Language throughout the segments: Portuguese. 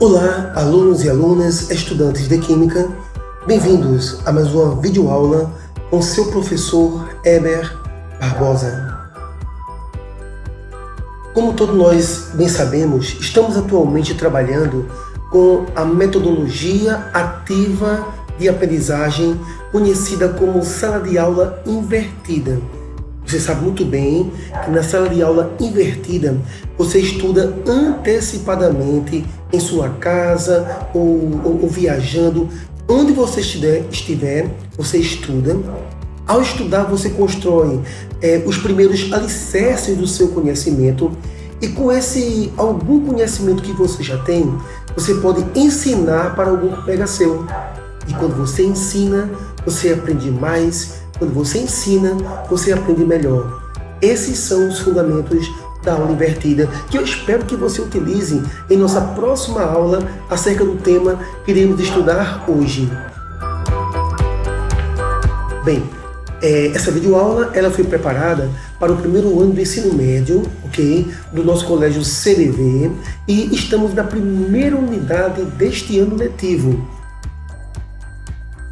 Olá, alunos e alunas, estudantes de Química, bem-vindos a mais uma videoaula com seu professor Heber Barbosa. Como todos nós bem sabemos, estamos atualmente trabalhando com a metodologia ativa de aprendizagem conhecida como sala de aula invertida. Você sabe muito bem que na sala de aula invertida você estuda antecipadamente em sua casa ou viajando. Onde você estiver, você estuda. Ao estudar, você constrói os primeiros alicerces do seu conhecimento. E com algum conhecimento que você já tem, você pode ensinar para algum colega seu. E quando você ensina, você aprende mais. Quando você ensina, você aprende melhor. Esses são os fundamentos da aula invertida, que eu espero que você utilize em nossa próxima aula acerca do tema que iremos estudar hoje. Bem, essa videoaula ela foi preparada para o primeiro ano do ensino médio, ok? Do nosso colégio CBV, e estamos na primeira unidade deste ano letivo.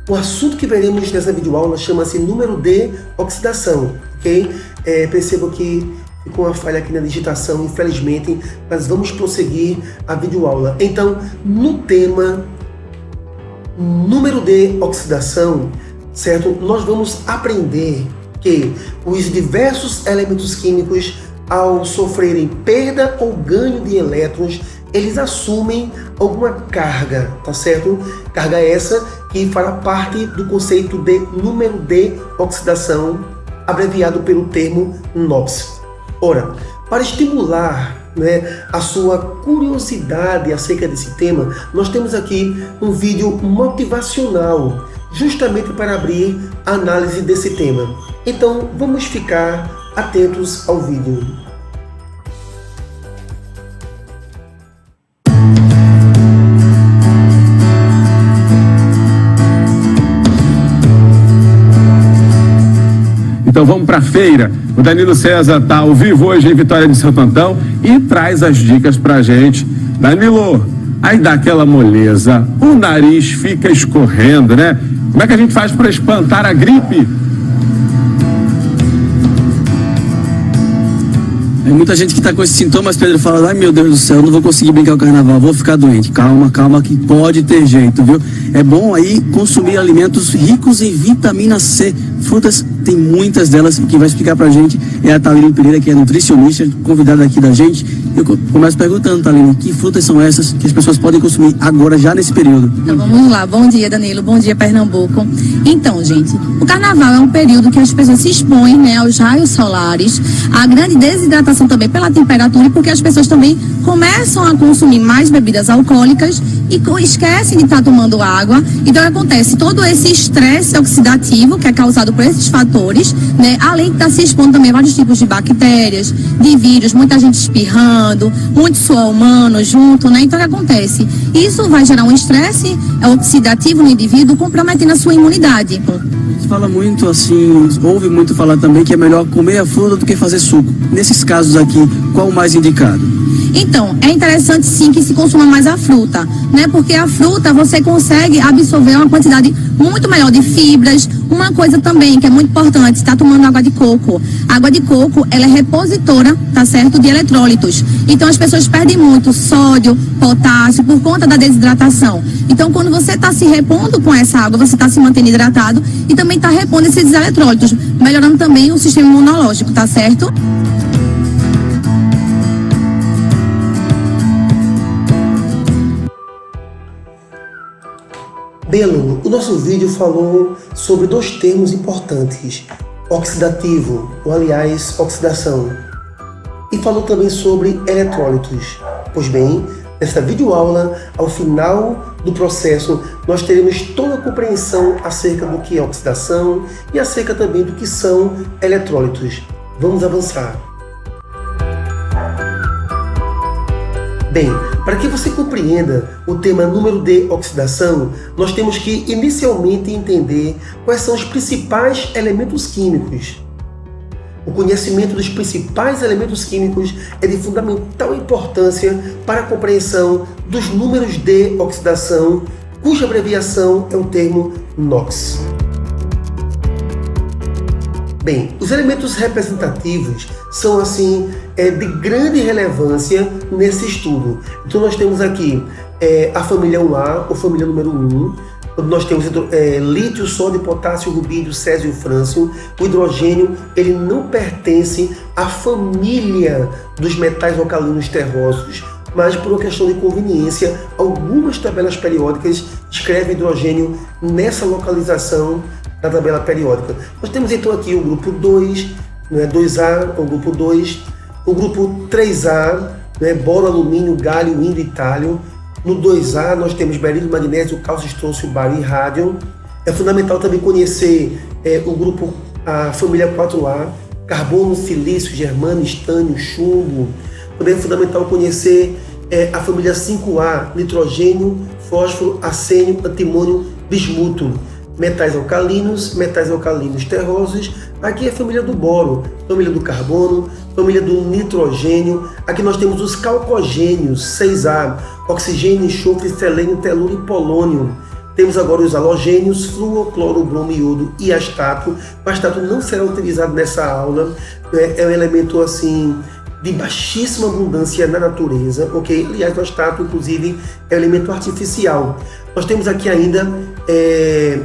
O assunto que veremos nessa videoaula chama-se número D, oxidação, ok? Percebo que ficou uma falha aqui na digitação, infelizmente, mas vamos prosseguir a videoaula. Então, no tema número D, oxidação, certo? Nós vamos aprender que os diversos elementos químicos, ao sofrerem perda ou ganho de elétrons, eles assumem alguma carga, tá certo? Carga essa que fará parte do conceito de número D oxidação, abreviado pelo termo NOx. Ora, para estimular a sua curiosidade acerca desse tema, nós temos aqui um vídeo motivacional, justamente para abrir a análise desse tema. Então, vamos ficar atentos ao vídeo. Então vamos para a feira. O Danilo César está ao vivo hoje em Vitória de Santo Antão e traz as dicas para a gente. Danilo, aí dá aquela moleza, o nariz fica escorrendo, né? Como é que a gente faz para espantar a gripe? Tem muita gente que está com esses sintomas, Pedro, fala: ai meu Deus do céu, não vou conseguir brincar o carnaval, vou ficar doente. Calma, calma, que pode ter jeito, viu? É bom aí consumir alimentos ricos em vitamina C. Frutas, tem muitas delas, que vai explicar pra gente é a Thaline Pereira, que é nutricionista, convidada aqui da gente. Eu começo perguntando, Thaline, que frutas são essas que as pessoas podem consumir agora, já nesse período? Então vamos lá, bom dia Danilo, bom dia Pernambuco. Então gente, o carnaval é um período que as pessoas se expõem aos raios solares, a grande desidratação também pela temperatura e porque as pessoas também começam a consumir mais bebidas alcoólicas e esquecem de estar tomando água. Então acontece todo esse estresse oxidativo que é causado por esses fatores, além de estar se expondo também a vários tipos de bactérias, de vírus, muita gente espirrando, muito suor humano junto, Então o que acontece? Isso vai gerar um estresse oxidativo no indivíduo, comprometendo a sua imunidade. Se fala muito assim, ouve muito falar também que é melhor comer a fruta do que fazer suco. Nesses casos aqui, qual o mais indicado? Então, é interessante sim que se consuma mais a fruta, Porque a fruta você consegue absorver uma quantidade muito maior de fibras. Uma coisa também que é muito importante, está tomando água de coco. A água de coco, ela é repositora, tá certo, de eletrólitos. Então as pessoas perdem muito sódio, potássio, por conta da desidratação. Então quando você está se repondo com essa água, você está se mantendo hidratado e também está repondo esses eletrólitos, melhorando também o sistema imunológico, tá certo? Bem, aluno, o nosso vídeo falou sobre dois termos importantes: oxidativo, ou aliás, oxidação. E falou também sobre eletrólitos. Pois bem, nesta videoaula, ao final do processo, nós teremos toda a compreensão acerca do que é oxidação e acerca também do que são eletrólitos. Vamos avançar. Bem, para que você compreenda o tema número D, oxidação, nós temos que inicialmente entender quais são os principais elementos químicos. O conhecimento dos principais elementos químicos é de fundamental importância para a compreensão dos números de oxidação, cuja abreviação é o termo NOx. Bem, os elementos representativos são, assim, de grande relevância nesse estudo. Então, nós temos aqui a família 1A, ou família número 1, nós temos lítio, sódio, potássio, rubídio, césio e frâncio. O hidrogênio, ele não pertence à família dos metais alcalinos terrosos, mas por uma questão de conveniência, algumas tabelas periódicas escrevem hidrogênio nessa localização da tabela periódica. Nós temos então aqui o grupo 2, 2A, o grupo 2, o grupo 3A, boro, alumínio, galho, índio e tálio. No 2A nós temos berílio, magnésio, cálcio, estrôncio, bário e rádio. É fundamental também conhecer o grupo, a família 4A, carbono, silício, germânio, estânio, chumbo. Também é fundamental conhecer a família 5A, nitrogênio, fósforo, arsênio, antimônio, bismuto. Metais alcalinos terrosos. Aqui é a família do boro, família do carbono, família do nitrogênio. Aqui nós temos os calcogênios, 6A, oxigênio, enxofre, selênio, telúrio e polônio. Temos agora os halogênios, flúor, cloro, bromo, iodo e astato. O astato não será utilizado nessa aula, é um elemento assim de baixíssima abundância na natureza, ok? Aliás, o astato, inclusive, é um elemento artificial. Nós temos aqui ainda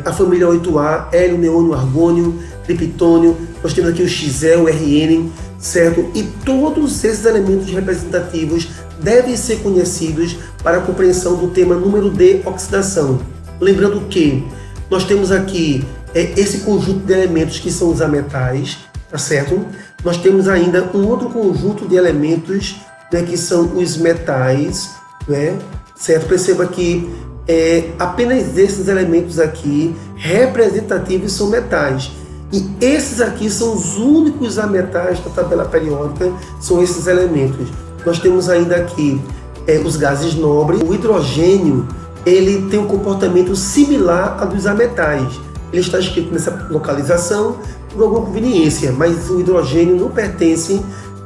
a família 8A, hélio, neônio, argônio, triptônio. Nós temos aqui o XL, o RN, certo? E todos esses elementos representativos devem ser conhecidos para a compreensão do tema número de oxidação. Lembrando que nós temos aqui esse conjunto de elementos que são os ametais, tá certo? Nós temos ainda um outro conjunto de elementos, que são os metais, certo? Perceba que apenas esses elementos aqui representativos são metais. E esses aqui são os únicos ametais da tabela periódica, são esses elementos. Nós temos ainda aqui os gases nobres. O hidrogênio, ele tem um comportamento similar ao dos ametais. Ele está escrito nessa localização por alguma conveniência, mas o hidrogênio não pertence,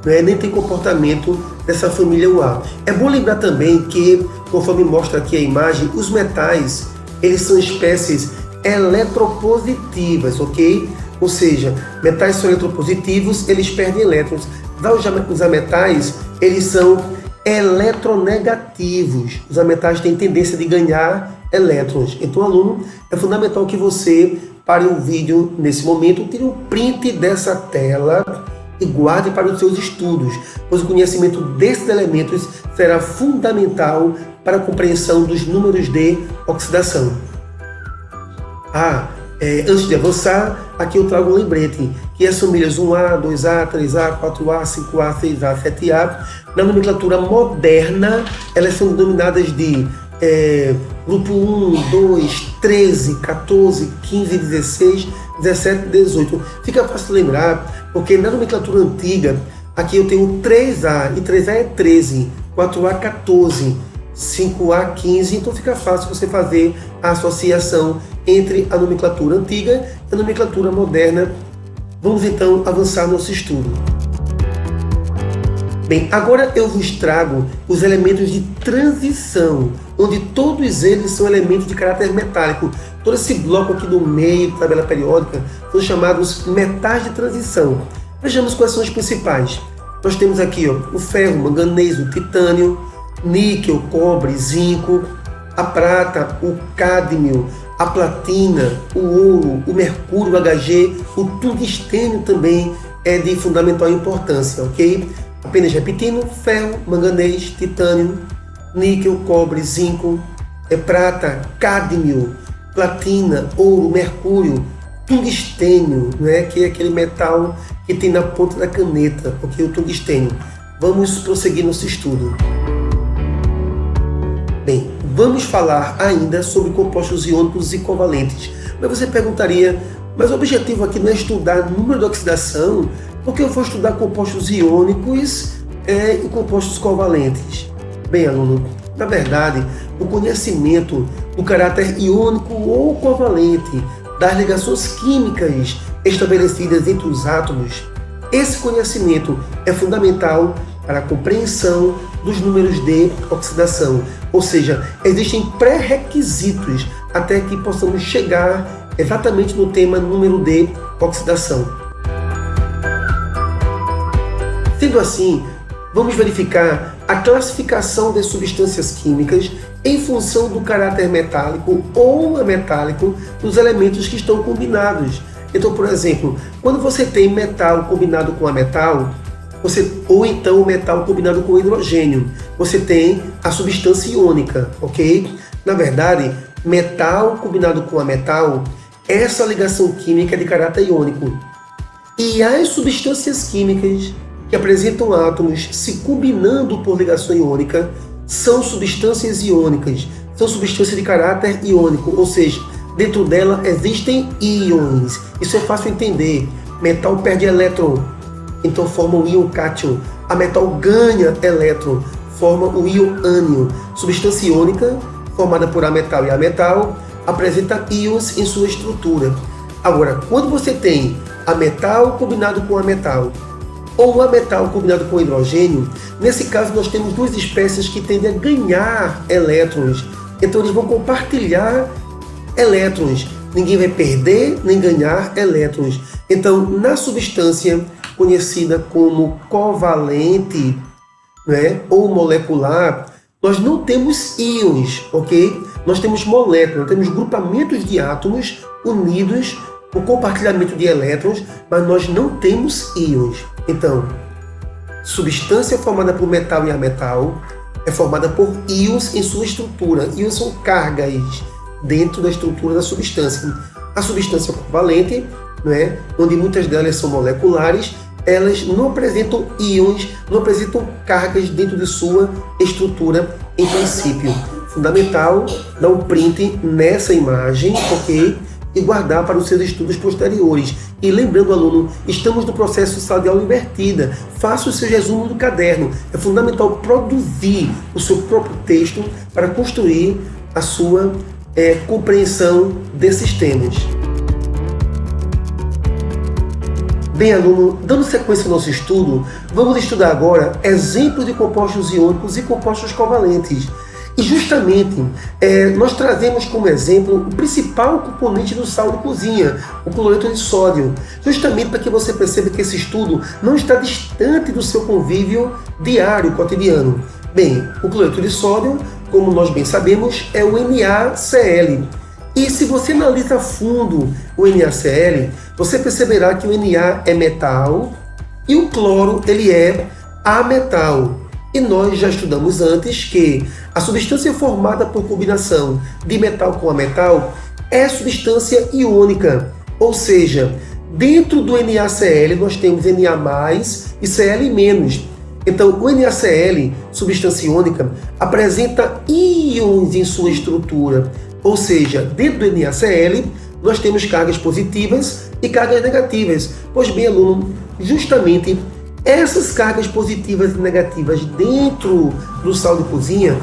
nem tem comportamento dessa família UA. É bom lembrar também que, conforme mostra aqui a imagem, os metais, eles são espécies eletropositivas, ok? Ou seja, metais são eletropositivos, eles perdem elétrons. Os ametais, eles são eletronegativos. Os ametais têm tendência de ganhar elétrons. Então, aluno, é fundamental que você pare o vídeo nesse momento, tire um print dessa tela e guarde para os seus estudos, pois o conhecimento desses elementos será fundamental para a compreensão dos números de oxidação. Antes de avançar, aqui eu trago um lembrete, que as famílias 1A, 2A, 3A, 4A, 5A, 6A, 7A, na nomenclatura moderna, elas são denominadas de grupo 1, 2, 13, 14, 15, 16, 17, 18. Fica fácil lembrar, porque na nomenclatura antiga, aqui eu tenho 3A, e 3A é 13, 4A 14, 5A 15, então fica fácil você fazer a associação entre a nomenclatura antiga e a nomenclatura moderna. Vamos então avançar nosso estudo. Bem, agora eu vos trago os elementos de transição, onde todos eles são elementos de caráter metálico. Todo esse bloco aqui do meio da tabela periódica são chamados metais de transição. Vejamos quais são os principais. Nós temos aqui o ferro, o manganês, o titânio, níquel, cobre, zinco, a prata, o cádmio, a platina, o ouro, o mercúrio, o Hg, o tungstênio também é de fundamental importância, ok? Apenas repetindo: ferro, manganês, titânio, níquel, cobre, zinco, prata, cádmio, platina, ouro, mercúrio, tungstênio, que é aquele metal que tem na ponta da caneta, ok? O tungstênio. Vamos prosseguir nosso estudo. Bem, vamos falar ainda sobre compostos iônicos e covalentes. Mas você perguntaria, mas o objetivo aqui não é estudar número de oxidação, porque eu vou estudar compostos iônicos e compostos covalentes? Bem, aluno, na verdade, o conhecimento do caráter iônico ou covalente das ligações químicas estabelecidas entre os átomos, esse conhecimento é fundamental para a compreensão dos números de oxidação, ou seja, existem pré-requisitos até que possamos chegar exatamente no tema número de oxidação. Sendo assim, vamos verificar a classificação das substâncias químicas em função do caráter metálico ou ametálico dos elementos que estão combinados. Então, por exemplo, quando você tem metal combinado com ametal, ou então o metal combinado com hidrogênio, você tem a substância iônica, ok? Na verdade, metal combinado com ametal, essa ligação química é de caráter iônico. E as substâncias químicas que apresentam átomos se combinando por ligação iônica são substâncias iônicas, são substâncias de caráter iônico, ou seja, dentro dela existem íons. Isso é fácil entender. Metal perde elétron, então forma o íon cátion. A metal ganha elétron, forma o íon ânion. Substância iônica, formada por ametal e ametal, apresenta íons em sua estrutura. Agora, quando você tem ametal combinado com ametal, ou ametal combinado com hidrogênio, nesse caso nós temos duas espécies que tendem a ganhar elétrons. Então eles vão compartilhar elétrons. Ninguém vai perder nem ganhar elétrons. Então, na substância conhecida como covalente, né, ou molecular, nós não temos íons, ok? Nós temos moléculas, temos grupamentos de átomos unidos por compartilhamento de elétrons, mas nós não temos íons. Então, substância formada por metal e ametal é formada por íons em sua estrutura. Íons são cargas dentro da estrutura da substância. A substância covalente, né, onde muitas delas são moleculares, elas não apresentam íons, não apresentam cargas dentro de sua estrutura em princípio. Fundamental dar um print nessa imagem, ok? E guardar para os seus estudos posteriores. E lembrando, aluno, estamos no processo de sala de aula invertida. Faça o seu resumo do caderno. É fundamental produzir o seu próprio texto para construir a sua compreensão desses temas. Bem, aluno, dando sequência ao nosso estudo, vamos estudar agora exemplos de compostos iônicos e compostos covalentes. E justamente, nós trazemos como exemplo o principal componente do sal de cozinha, o cloreto de sódio, justamente para que você perceba que esse estudo não está distante do seu convívio diário, cotidiano. Bem, o cloreto de sódio, como nós bem sabemos, é o NaCl. E se você analisa a fundo o NaCl, você perceberá que o Na é metal e o cloro ele é ametal. E nós já estudamos antes que a substância formada por combinação de metal com ametal é substância iônica, ou seja, dentro do NaCl nós temos Na+, e Cl-. Então, o NaCl, substância iônica, apresenta íons em sua estrutura, ou seja, dentro do NaCl nós temos cargas positivas e cargas negativas. Pois bem, aluno, justamente essas cargas positivas e negativas dentro do sal de cozinha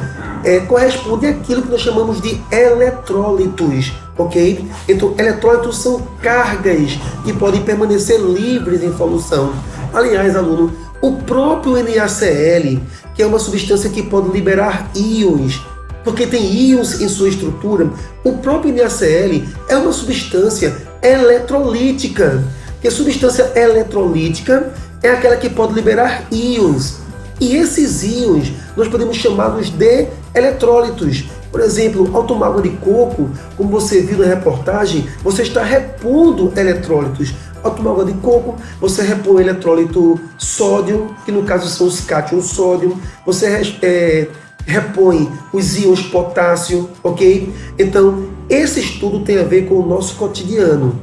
correspondem àquilo que nós chamamos de eletrólitos, ok? Então, eletrólitos são cargas que podem permanecer livres em solução. Aliás, aluno, o próprio NaCl, que é uma substância que pode liberar íons, porque tem íons em sua estrutura, o próprio NaCl é uma substância eletrolítica. E a substância eletrolítica é aquela que pode liberar íons. E esses íons nós podemos chamá-los de eletrólitos. Por exemplo, ao tomar água de coco, como você viu na reportagem, você está repondo eletrólitos. Ao tomar água de coco, você repõe o eletrólito sódio, que no caso são os cátions sódio. Você repõe os íons potássio, ok? Então, esse estudo tem a ver com o nosso cotidiano.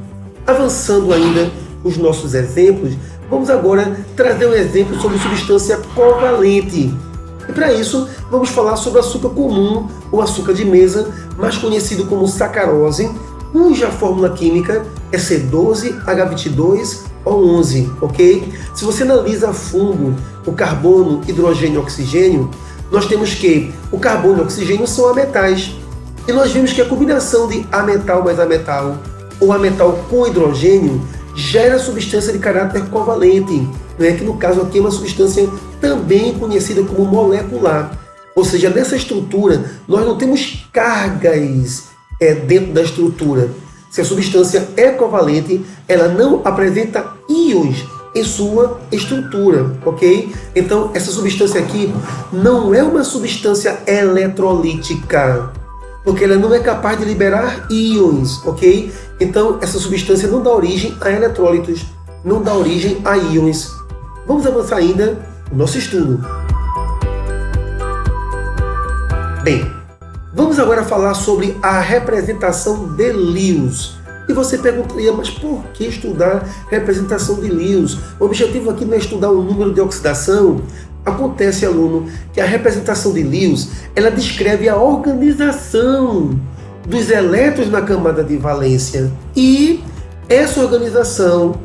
Avançando ainda os nossos exemplos, vamos agora trazer um exemplo sobre substância covalente. E para isso, vamos falar sobre açúcar comum ou açúcar de mesa, mais conhecido como sacarose, cuja fórmula química é C12H22O11, ok? Se você analisa a fundo o carbono, hidrogênio e oxigênio, nós temos que o carbono e o oxigênio são ametais. E nós vimos que a combinação de ametal mais ametal, ou ametal com hidrogênio, gera substância de caráter covalente, né, que no caso aqui é uma substância também conhecida como molecular. Ou seja, nessa estrutura, nós não temos cargas dentro da estrutura. Se a substância é covalente, ela não apresenta íons em sua estrutura, ok? Então, essa substância aqui não é uma substância eletrolítica, porque ela não é capaz de liberar íons, ok? Então, essa substância não dá origem a eletrólitos, não dá origem a íons. Vamos avançar ainda no nosso estudo. Bem, vamos agora falar sobre a representação de Lewis. E você perguntaria, mas por que estudar representação de Lewis? O objetivo aqui não é estudar o número de oxidação. Acontece, aluno, que a representação de Lewis, ela descreve a organização dos elétrons na camada de valência. E essa organização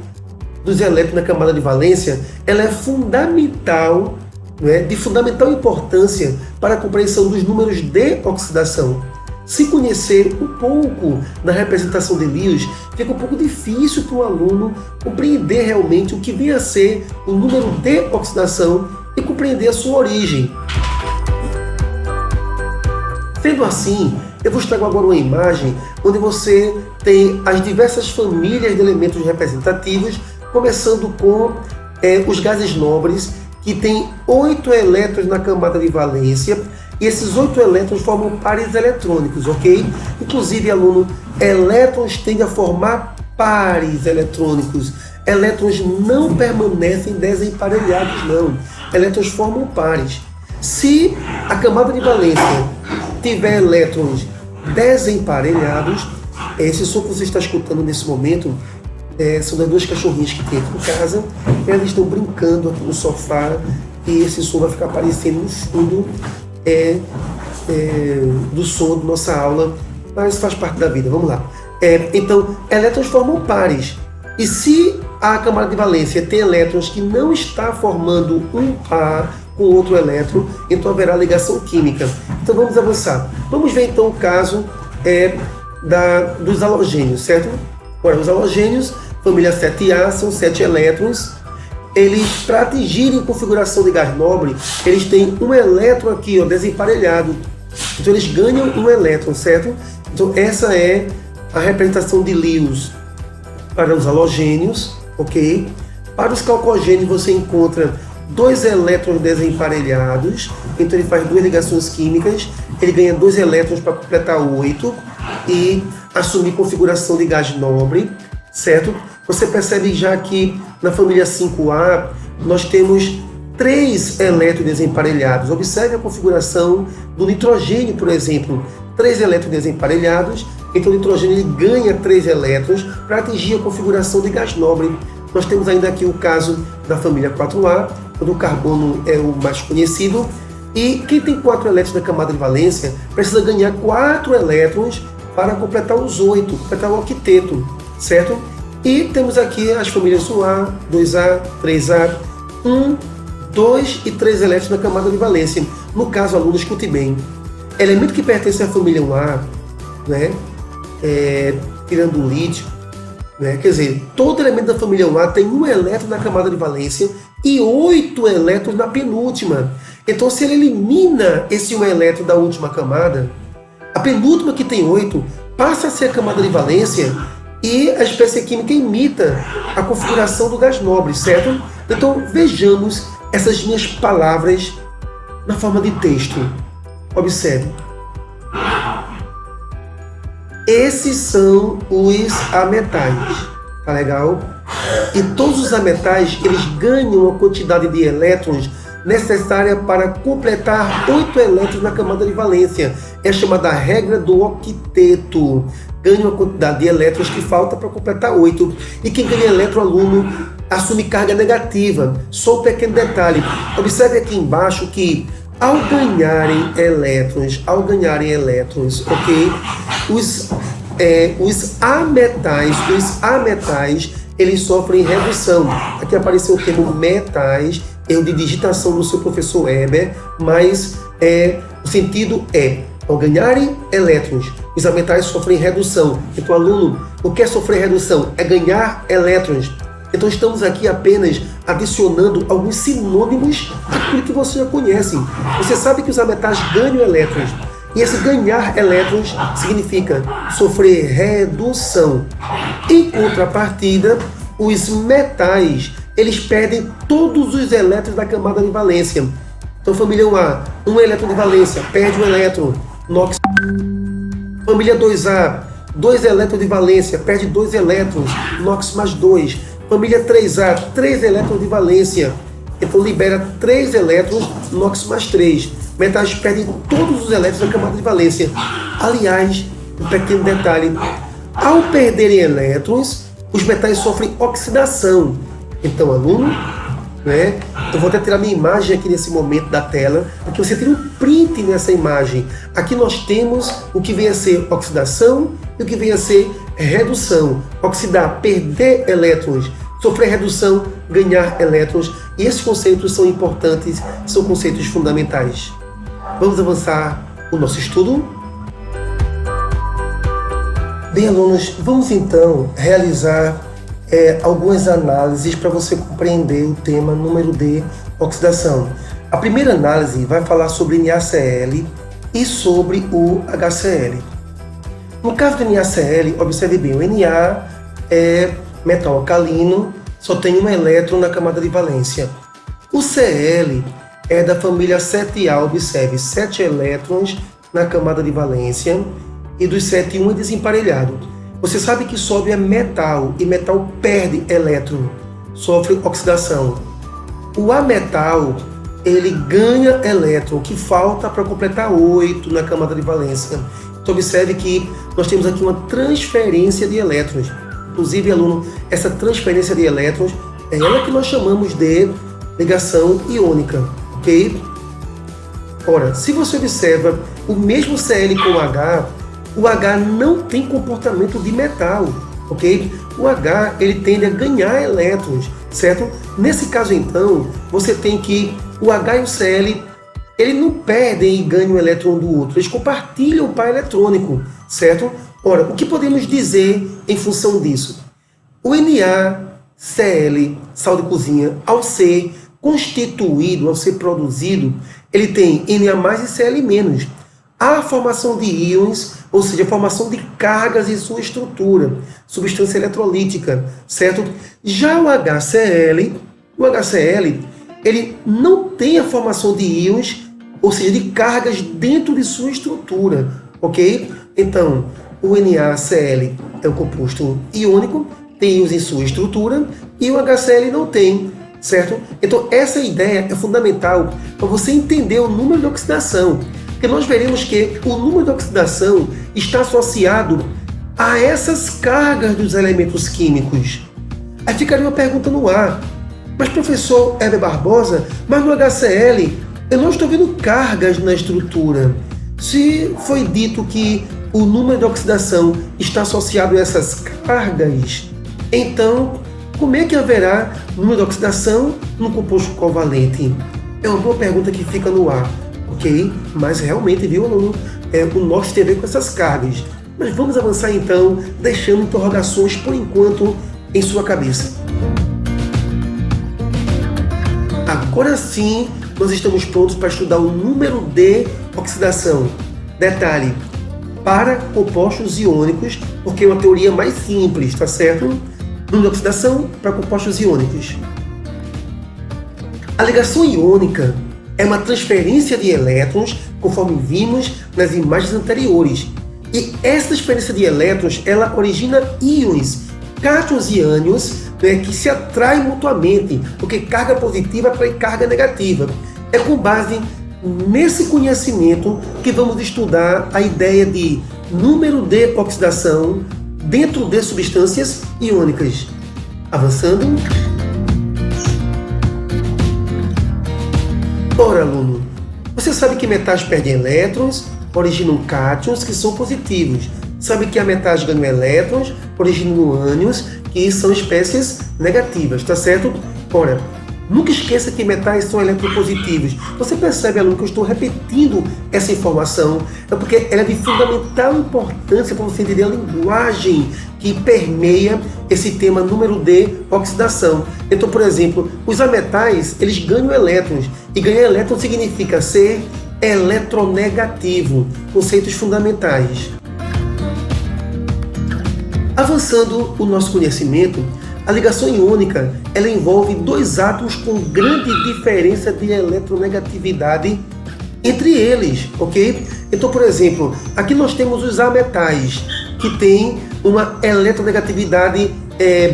dos elétrons na camada de valência, ela é fundamental, de fundamental importância para a compreensão dos números de oxidação. Se conhecer um pouco da representação de Lewis, fica um pouco difícil para o aluno compreender realmente o que vem a ser o número de oxidação e compreender a sua origem. Sendo assim, eu vos trago agora uma imagem onde você tem as diversas famílias de elementos representativos, começando com os gases nobres, que tem 8 elétrons na camada de valência, e esses 8 elétrons formam pares eletrônicos, ok? Inclusive, aluno, elétrons tendem a formar pares eletrônicos. Elétrons não permanecem desemparelhados, não. Elétrons formam pares. Se a camada de valência tiver elétrons desemparelhados, esse som que você está escutando nesse momento são das duas cachorrinhas que tem aqui em casa. Elas estão brincando aqui no sofá e esse som vai ficar aparecendo no fundo do som da nossa aula, mas faz parte da vida. Vamos lá. Então, elétrons formam pares. E se a camada de valência tem elétrons que não está formando um par com outro elétron, então haverá ligação química. Então vamos avançar. Vamos ver então o caso dos halogênios, certo? Ora, os halogênios, família 7A, são 7 elétrons. Eles, para atingirem configuração de gás nobre, eles têm um elétron aqui, desemparelhado. Então eles ganham um elétron, certo? Então essa é a representação de Lewis para os halogênios, ok? Para os calcogênios você encontra 2 elétrons desemparelhados, então ele faz 2 ligações químicas, ele ganha 2 elétrons para completar 8 e assumir configuração de gás nobre, certo? Você percebe já que na família 5A nós temos 3 elétrons desemparelhados. Observe a configuração do nitrogênio, por exemplo. 3 elétrons desemparelhados, então o nitrogênio ele ganha 3 elétrons para atingir a configuração de gás nobre. Nós temos ainda aqui o caso da família 4A, onde o carbono é o mais conhecido. E quem tem 4 elétrons na camada de valência precisa ganhar 4 elétrons para completar os 8, completar o octeto, certo? E temos aqui as famílias 1A, 2A, 3A, 1, 2 e 3 elétrons na camada de valência. No caso, aluno, escute bem. Elemento que pertence à família 1A, tirando o lítio, quer dizer, todo elemento da família 1A tem 1 elétron na camada de valência e 8 elétrons na penúltima. Então, se ele elimina esse 1 elétron da última camada, a penúltima, que tem 8, passa a ser a camada de valência e a espécie química imita a configuração do gás nobre, certo? Então, vejamos essas minhas palavras na forma de texto. Observe. Esses são os ametais, tá legal? E todos os ametais, eles ganham a quantidade de elétrons necessária para completar 8 elétrons na camada de valência. É chamada a regra do octeto. Ganham a quantidade de elétrons que falta para completar 8. E quem ganha elétron, aluno, assume carga negativa. Só um pequeno detalhe. Observe aqui embaixo que ao ganharem elétrons, ok? Os ametais, eles sofrem redução. Aqui apareceu o termo metais, erro de digitação do seu professor Weber, mas o sentido ao ganharem elétrons, os ametais sofrem redução. Então, aluno, O que é sofrer redução? É ganhar elétrons. Então estamos aqui apenas adicionando alguns sinônimos daquilo que você já conhece. Você sabe que os metais ganham elétrons. E esse ganhar elétrons significa sofrer redução. Em contrapartida, os metais, eles perdem todos os elétrons da camada de valência. Então, família 1A, um elétron de valência, perde um elétron no oxigênio. Família 2A, 2 elétrons de valência, perde 2 elétrons, NOx mais 2. Família 3A, 3 elétrons de valência, então libera 3 elétrons, NOx mais 3. Metais perdem todos os elétrons da camada de valência. Aliás, um pequeno detalhe, ao perderem elétrons, os metais sofrem oxidação. Então, aluno, eu vou até tirar minha imagem aqui nesse momento da tela, para que você tire um print nessa imagem. Aqui nós temos o que vem a ser oxidação e o que vem a ser redução. Oxidar, perder elétrons. Sofrer redução, ganhar elétrons. E esses conceitos são importantes, são conceitos fundamentais. Vamos avançar o nosso estudo? Bem, alunos, vamos então realizar algumas análises para você compreender o tema número D, oxidação. A primeira análise vai falar sobre NaCl e sobre o HCl. No caso do NaCl, observe bem, o Na é metal alcalino, só tem um elétron na camada de valência. O Cl é da família 7A, observe, 7 elétrons na camada de valência e dos 7, 1 é desemparelhado. Você sabe que sódio é metal e metal perde elétron, sofre oxidação. O ametal, ele ganha elétron, que falta para completar 8 na camada de valência. Então observe que nós temos aqui uma transferência de elétrons. Inclusive, aluno, essa transferência de elétrons é ela que nós chamamos de ligação iônica, ok? Ora, se você observa o mesmo Cl com H, o H não tem comportamento de metal, ok? O H, ele tende a ganhar elétrons, certo? Nesse caso, então, você tem que o H e o Cl, eles não perdem e ganham o elétron do outro, eles compartilham o par eletrônico, certo? Ora, o que podemos dizer em função disso? O NaCl, sal de cozinha, ao ser constituído, ao ser produzido, ele tem Na mais e Cl menos. Há a formação de íons, ou seja, a formação de cargas em sua estrutura, substância eletrolítica, certo? Já o HCl, ele não tem a formação de íons, ou seja, de cargas dentro de sua estrutura, ok? Então, o NaCl é um composto iônico, tem íons em sua estrutura, e o HCl não tem, certo? Então, essa ideia é fundamental para você entender o número de oxidação. Porque nós veremos que o número de oxidação está associado a essas cargas dos elementos químicos. Aí ficaria uma pergunta no ar. Mas, professor Heber Barbosa, mas no HCl eu não estou vendo cargas na estrutura. Se foi dito que o número de oxidação está associado a essas cargas, então como é que haverá número de oxidação no composto covalente? É uma boa pergunta que fica no ar. Ok? Mas realmente, viu, aluno? O nosso tem a ver com essas cargas. Mas vamos avançar então, deixando interrogações por enquanto em sua cabeça. Agora sim, nós estamos prontos para estudar o número D, oxidação. Detalhe, para compostos iônicos, porque é uma teoria mais simples, tá certo? Número de oxidação para compostos iônicos. A ligação iônica é uma transferência de elétrons, conforme vimos nas imagens anteriores. E essa transferência de elétrons, ela origina íons, cátions e ânions, que se atraem mutuamente, porque carga positiva atrai carga negativa. É com base nesse conhecimento que vamos estudar a ideia de número de oxidação dentro de substâncias iônicas. Avançando. Ora, aluno, você sabe que metais perdem elétrons, originam cátions, que são positivos. Sabe que há metais ganham elétrons, originam ânions, que são espécies negativas, tá certo? Ora, Nunca esqueça que metais são eletropositivos. Você percebe, aluno, que eu estou repetindo essa informação? É porque ela é de fundamental importância para você entender a linguagem que permeia esse tema número D, oxidação. Então, por exemplo, os ametais, eles ganham elétrons. E ganhar elétron significa ser eletronegativo. Conceitos fundamentais. Avançando o nosso conhecimento, a ligação iônica, ela envolve dois átomos com grande diferença de eletronegatividade entre eles, ok? Então, por exemplo, aqui nós temos os ametais, que têm uma eletronegatividade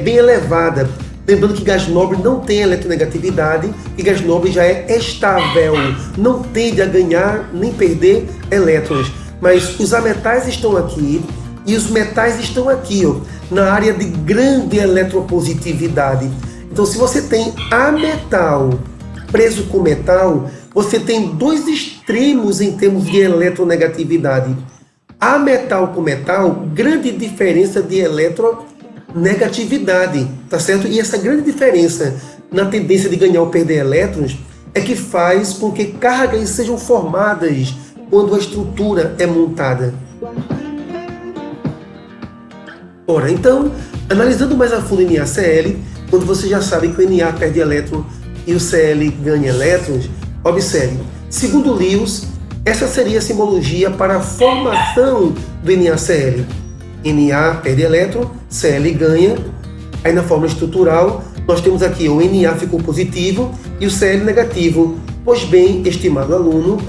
bem elevada. Lembrando que gás nobre não tem eletronegatividade, e gás nobre já é estável, não tende a ganhar nem perder elétrons. Mas os ametais estão aqui, e os metais estão aqui, ó, na área de grande eletropositividade. Então, se você tem ametal preso com metal, você tem dois extremos em termos de eletronegatividade. Ametal com metal, grande diferença de eletronegatividade, tá certo? E essa grande diferença na tendência de ganhar ou perder elétrons é que faz com que cargas sejam formadas quando a estrutura é montada. Ora, então, analisando mais a fundo o NaCl, quando você já sabe que o Na perde elétron e o Cl ganha elétrons, observe, segundo Lewis, essa seria a simbologia para a formação do NaCl. Na perde elétron, Cl ganha, aí na fórmula estrutural, nós temos aqui o Na ficou positivo e o Cl negativo. Pois bem, estimado aluno,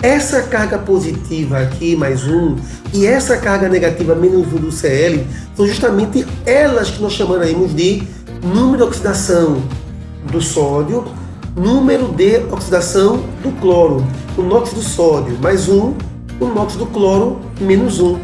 essa carga positiva aqui, mais 1, e essa carga negativa, menos 1 do Cl, são justamente elas que nós chamaremos de número de oxidação do sódio, número de oxidação do cloro. O NOx do sódio, mais 1, o NOx do cloro, menos 1.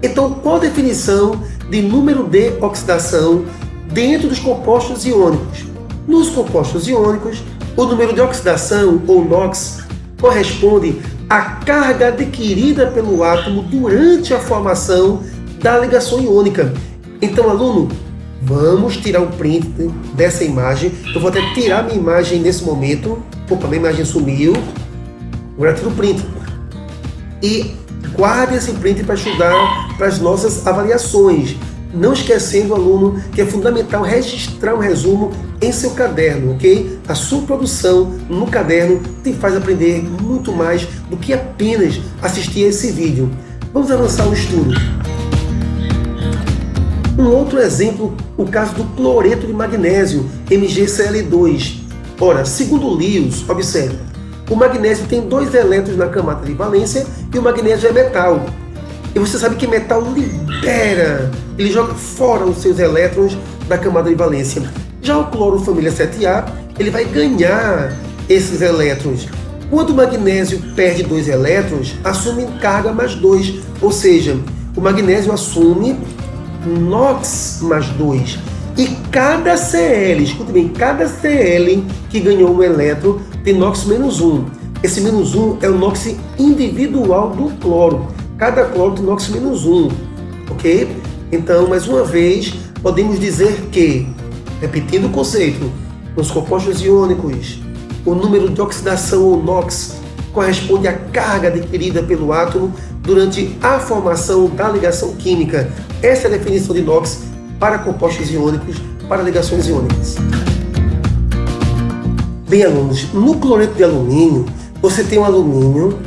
Então, qual a definição de número de oxidação dentro dos compostos iônicos? Nos compostos iônicos, o número de oxidação, ou NOx, corresponde à carga adquirida pelo átomo durante a formação da ligação iônica. Então, aluno, vamos tirar um print dessa imagem. Eu vou até tirar minha imagem nesse momento. Opa, minha imagem sumiu. Agora tiro o print. E guarde esse print para estudar para as nossas avaliações. Não esquecendo, aluno, que é fundamental registrar um resumo em seu caderno, ok? A sua produção no caderno te faz aprender muito mais do que apenas assistir a esse vídeo. Vamos avançar no estudo. Um outro exemplo, o caso do cloreto de magnésio, MgCl2. Ora, segundo Lewis, observe, o magnésio tem 2 elétrons na camada de valência e o magnésio é metal. E você sabe que metal libera, ele joga fora os seus elétrons da camada de valência. Já o cloro família 7A, ele vai ganhar esses elétrons. Quando o magnésio perde 2 elétrons, assume carga mais 2, ou seja, o magnésio assume NOx mais 2. E cada Cl, escute bem, cada Cl que ganhou um elétron tem NOx menos 1. Esse menos 1 é o NOx individual do cloro. Cada cloro tem NOx menos 1, ok? Então, mais uma vez, podemos dizer que, repetindo o conceito, nos compostos iônicos, o número de oxidação ou NOx corresponde à carga adquirida pelo átomo durante a formação da ligação química. Essa é a definição de NOx para compostos iônicos, para ligações iônicas. Bem, alunos, no cloreto de alumínio, você tem um alumínio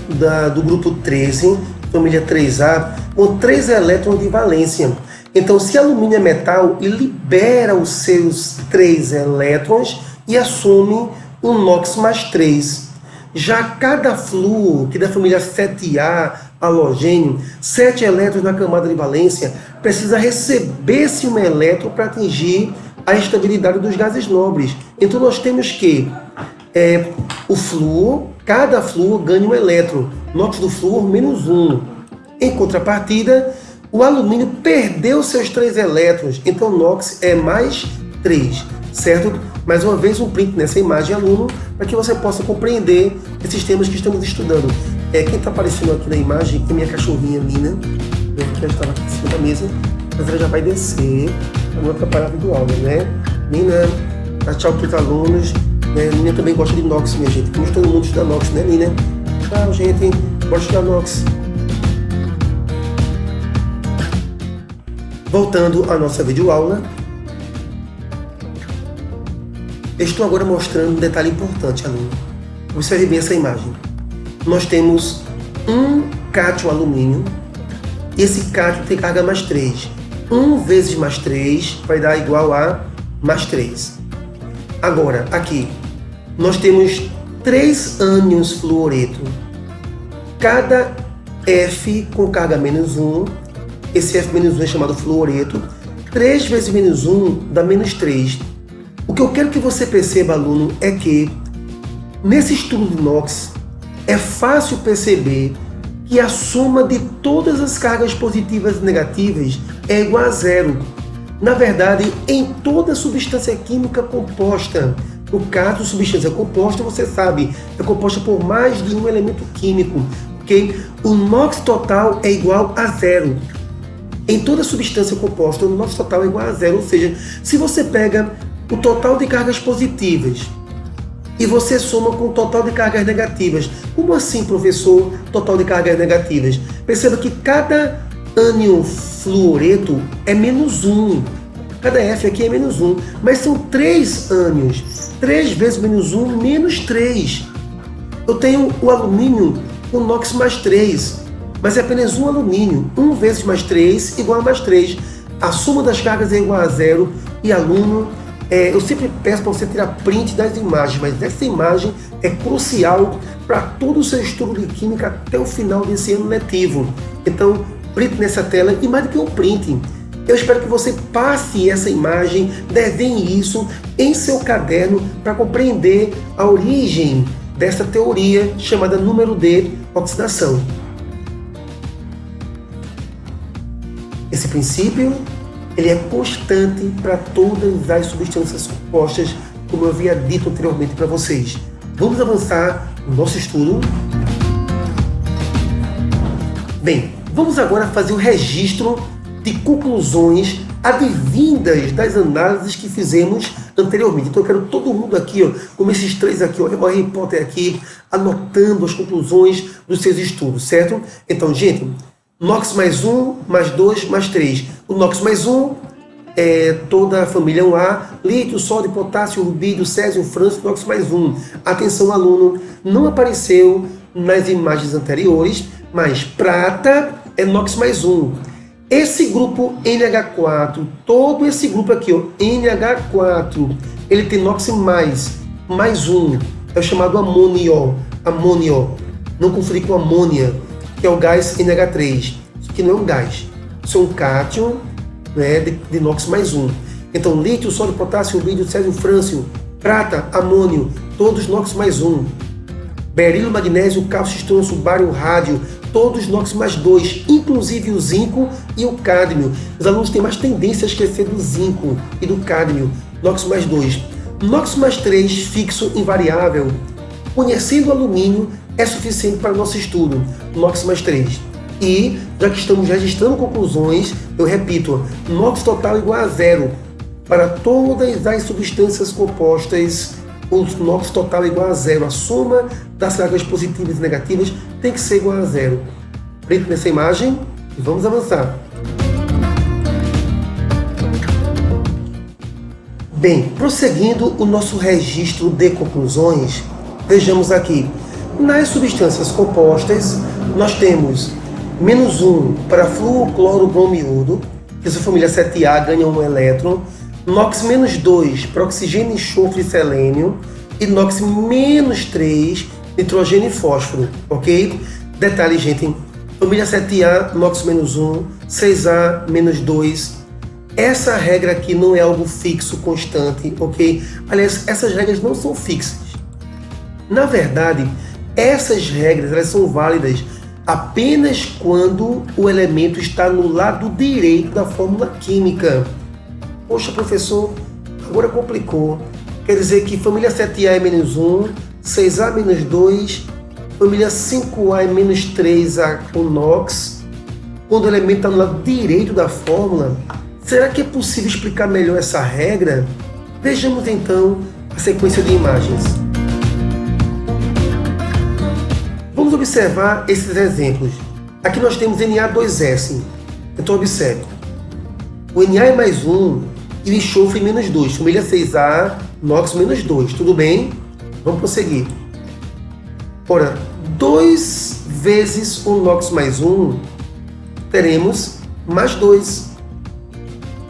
do grupo 13, família 3A, com 3 elétrons de valência. Então, se alumínio é metal, ele libera os seus 3 elétrons e assume um NOx mais 3. Já cada flúor, que é da família 7A, halogênio, 7 elétrons na camada de valência, precisa receber-se um elétron para atingir a estabilidade dos gases nobres. Então, nós temos que o flúor, cada flúor ganha um elétron. NOx do flúor, menos 1. Em contrapartida, o alumínio perdeu seus 3 elétrons, então NOx é mais 3, certo? Mais uma vez, um print nessa imagem, aluno, para que você possa compreender esses temas que estamos estudando. Quem está aparecendo aqui na imagem é minha cachorrinha, Mina, que já estava aqui em cima da mesa, mas ela já vai descer para não atrapalhar do áudio, né? Mina, Dá tchau para os alunos. Né? A Nina também gosta de NOx, minha gente. Como todo mundo estuda NOx, né, Nina? Tchau, gente. Gosto de NOx. Voltando à nossa videoaula. Estou agora mostrando um detalhe importante, aluno. Observe bem essa imagem. Nós temos um cátion alumínio. Esse cátion tem carga mais 3. 1 vezes mais 3 vai dar igual a mais 3. Agora, aqui, nós temos 3 ânions fluoreto. Cada F com carga menos 1. Esse F menos 1 é chamado fluoreto. 3 vezes menos 1 dá menos 3. O que eu quero que você perceba, aluno, é que nesse estudo de NOx é fácil perceber que a soma de todas as cargas positivas e negativas é igual a 0. Na verdade, em toda substância química composta, no caso de substância composta, você sabe, é composta por mais de um elemento químico, ok? O NOx total é igual a 0. Em toda substância composta, o NOx total é igual a 0. Ou seja, se você pega o total de cargas positivas e você soma com o total de cargas negativas. Como assim, professor, total de cargas negativas? Perceba que cada ânion fluoreto é menos 1. Cada F aqui é menos 1. Mas são 3 ânions. 3 vezes menos 1, menos 3. Eu tenho o alumínio com NOx mais 3. Mas é apenas um alumínio. 1 vezes mais 3 igual a mais 3. A soma das cargas é igual a 0. E aluno, eu sempre peço para você tirar print das imagens, mas essa imagem é crucial para todo o seu estudo de química até o final desse ano letivo. Então, print nessa tela e mais do que um print. Eu espero que você passe essa imagem, desenhe isso em seu caderno para compreender a origem dessa teoria chamada número D, oxidação. Esse princípio ele é constante para todas as substâncias compostas, como eu havia dito anteriormente para vocês. Vamos avançar no nosso estudo. Bem, vamos agora fazer o registro de conclusões advindas das análises que fizemos anteriormente. Então eu quero todo mundo aqui, ó, como esses 3 aqui, ó, o Harry Potter aqui, anotando as conclusões dos seus estudos, certo? Então, gente, NOx mais 1, mais 2, mais 3. O NOx mais 1 é toda a família 1A, lítio, sódio, potássio, rubídio, césio, frâncio, NOx mais 1. Atenção, aluno, não apareceu nas imagens anteriores, mas prata é NOx mais 1. Esse grupo NH4, todo esse grupo aqui, ó, NH4, ele tem NOx mais 1, é o chamado amônio. Não confundir com amônia, que é o gás NH3. Isso aqui não é um gás, isso é um cátion, né, de NOx mais 1. Então, lítio, sódio, potássio, rubídio, césio, frâncio, prata, amônio, todos NOx mais 1. Berilo, magnésio, cálcio, estronço, bário, rádio, todos NOx mais 2, inclusive o zinco e o cádmio. Os alunos têm mais tendência a esquecer do zinco e do cádmio, NOx mais 2. NOx mais 3, fixo, invariável. Conhecendo o alumínio, é suficiente para o nosso estudo, NOx mais 3. E, já que estamos registrando conclusões, eu repito, NOx total igual a 0. Para todas as substâncias compostas, o NOx total é igual a 0. A soma das cargas positivas e negativas tem que ser igual a 0. Print nessa imagem e vamos avançar. Bem, prosseguindo o nosso registro de conclusões, vejamos aqui. Nas substâncias compostas, nós temos menos 1 para fluorocloro-bromiodo, que sua família 7A ganha um elétron, NOx menos 2 para oxigênio, enxofre e selênio, e NOx menos 3, nitrogênio e fósforo, ok? Detalhe, gente, família 7A, NOx menos 1, 6A menos 2. Essa regra aqui não é algo fixo, constante, ok? Aliás, essas regras não são fixas. Na verdade, essas regras elas são válidas apenas quando o elemento está no lado direito da fórmula química. Poxa, professor, agora complicou. Quer dizer que família 7A é menos 1, 6A menos 2, família 5A é menos 3A com NOx, quando o elemento está no lado direito da fórmula. Será que é possível explicar melhor essa regra? Vejamos então a sequência de imagens. Vamos observar esses exemplos. Aqui nós temos Na2S. Então observe. O Na é mais 1 e o enxofre menos 2. Família 6A, NOx menos 2. Tudo bem? Vamos prosseguir. Ora, 2 vezes o NOx mais 1, teremos mais 2.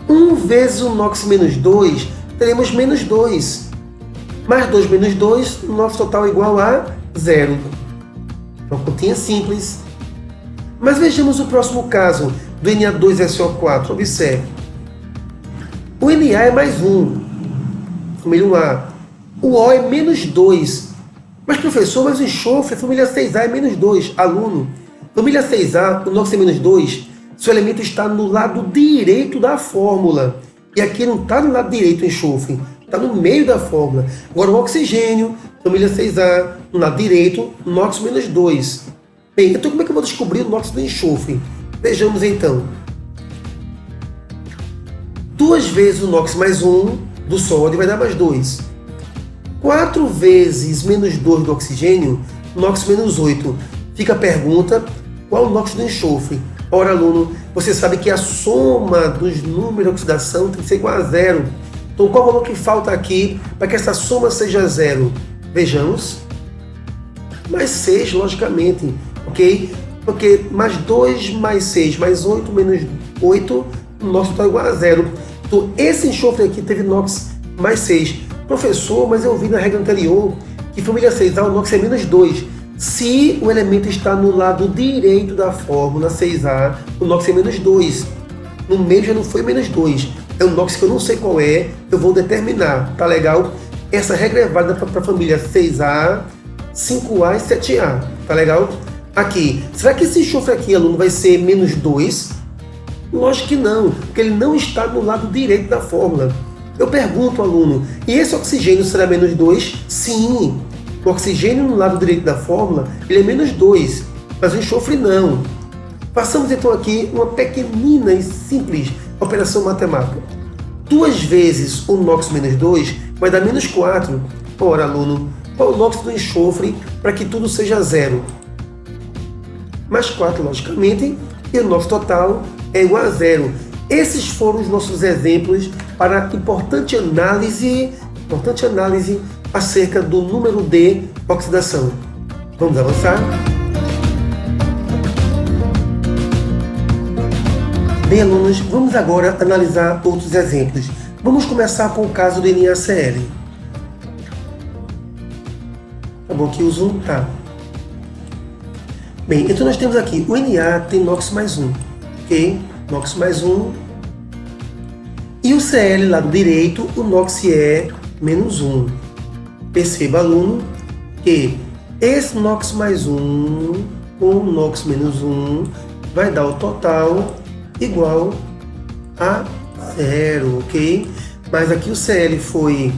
1 vezes o NOx menos 2, teremos menos 2. Mais 2 menos 2, o NOx total é igual a 0. Uma continha simples. Mas vejamos o próximo caso do Na2SO4. Observe. O Na é mais 1. Família 1A. O O é menos 2. Mas, professor, mas o enxofre, família 6A é menos 2. Aluno, família 6A, o NOx é menos 2. Seu elemento está no lado direito da fórmula. E aqui não está no lado direito o enxofre. Está no meio da fórmula. Agora, o oxigênio, família 6A, no lado direito, NOx menos 2. Bem, então como é que eu vou descobrir o NOx do enxofre? Vejamos então. 2 vezes o NOx mais 1 do sódio vai dar mais 2. 4 vezes menos 2 do oxigênio, NOx menos 8. Fica a pergunta, qual o NOx do enxofre? Ora, aluno, você sabe que a soma dos números de oxidação tem que ser igual a 0. Então, qual o valor que falta aqui para que essa soma seja 0? Vejamos. Mais 6, logicamente, ok? Porque mais 2 mais 6 mais 8 menos 8, o NOx está igual a 0. Então, esse enxofre aqui teve NOx mais 6. Professor, mas eu vi na regra anterior que família 6A, o NOx é menos 2. Se o elemento está no lado direito da fórmula 6A, o NOx é menos 2. No meio já não foi menos 2. É um NOx que eu não sei qual é, eu vou determinar. Tá legal? Essa regra é válida para a família 6A, 5A e 7A. Tá legal? Aqui, será que esse enxofre aqui, aluno, vai ser menos 2? Lógico que não, porque ele não está no lado direito da fórmula. Eu pergunto, aluno, e esse oxigênio será menos 2? Sim, o oxigênio no lado direito da fórmula, ele é menos 2, mas o enxofre não. Façamos então aqui uma pequenina e simples operação matemática. 2 vezes o NOx menos 2 vai dar menos 4. Ora, aluno, qual o NOx do enxofre para que tudo seja 0? Mais 4, logicamente, e o NOx total é igual a 0. Esses foram os nossos exemplos para a importante análise acerca do número de oxidação. Vamos avançar? Bem, alunos, vamos agora analisar outros exemplos. Vamos começar com o caso do NaCl. Tá bom, aqui o zoom tá. Bem, então nós temos aqui, o Na tem NOx mais 1, ok? NOx mais 1. E o Cl lado direito, o NOx é menos 1. Perceba, aluno, que esse NOx mais 1 com o NOx menos 1 vai dar o total igual a 0, ok? Mas aqui o Cl foi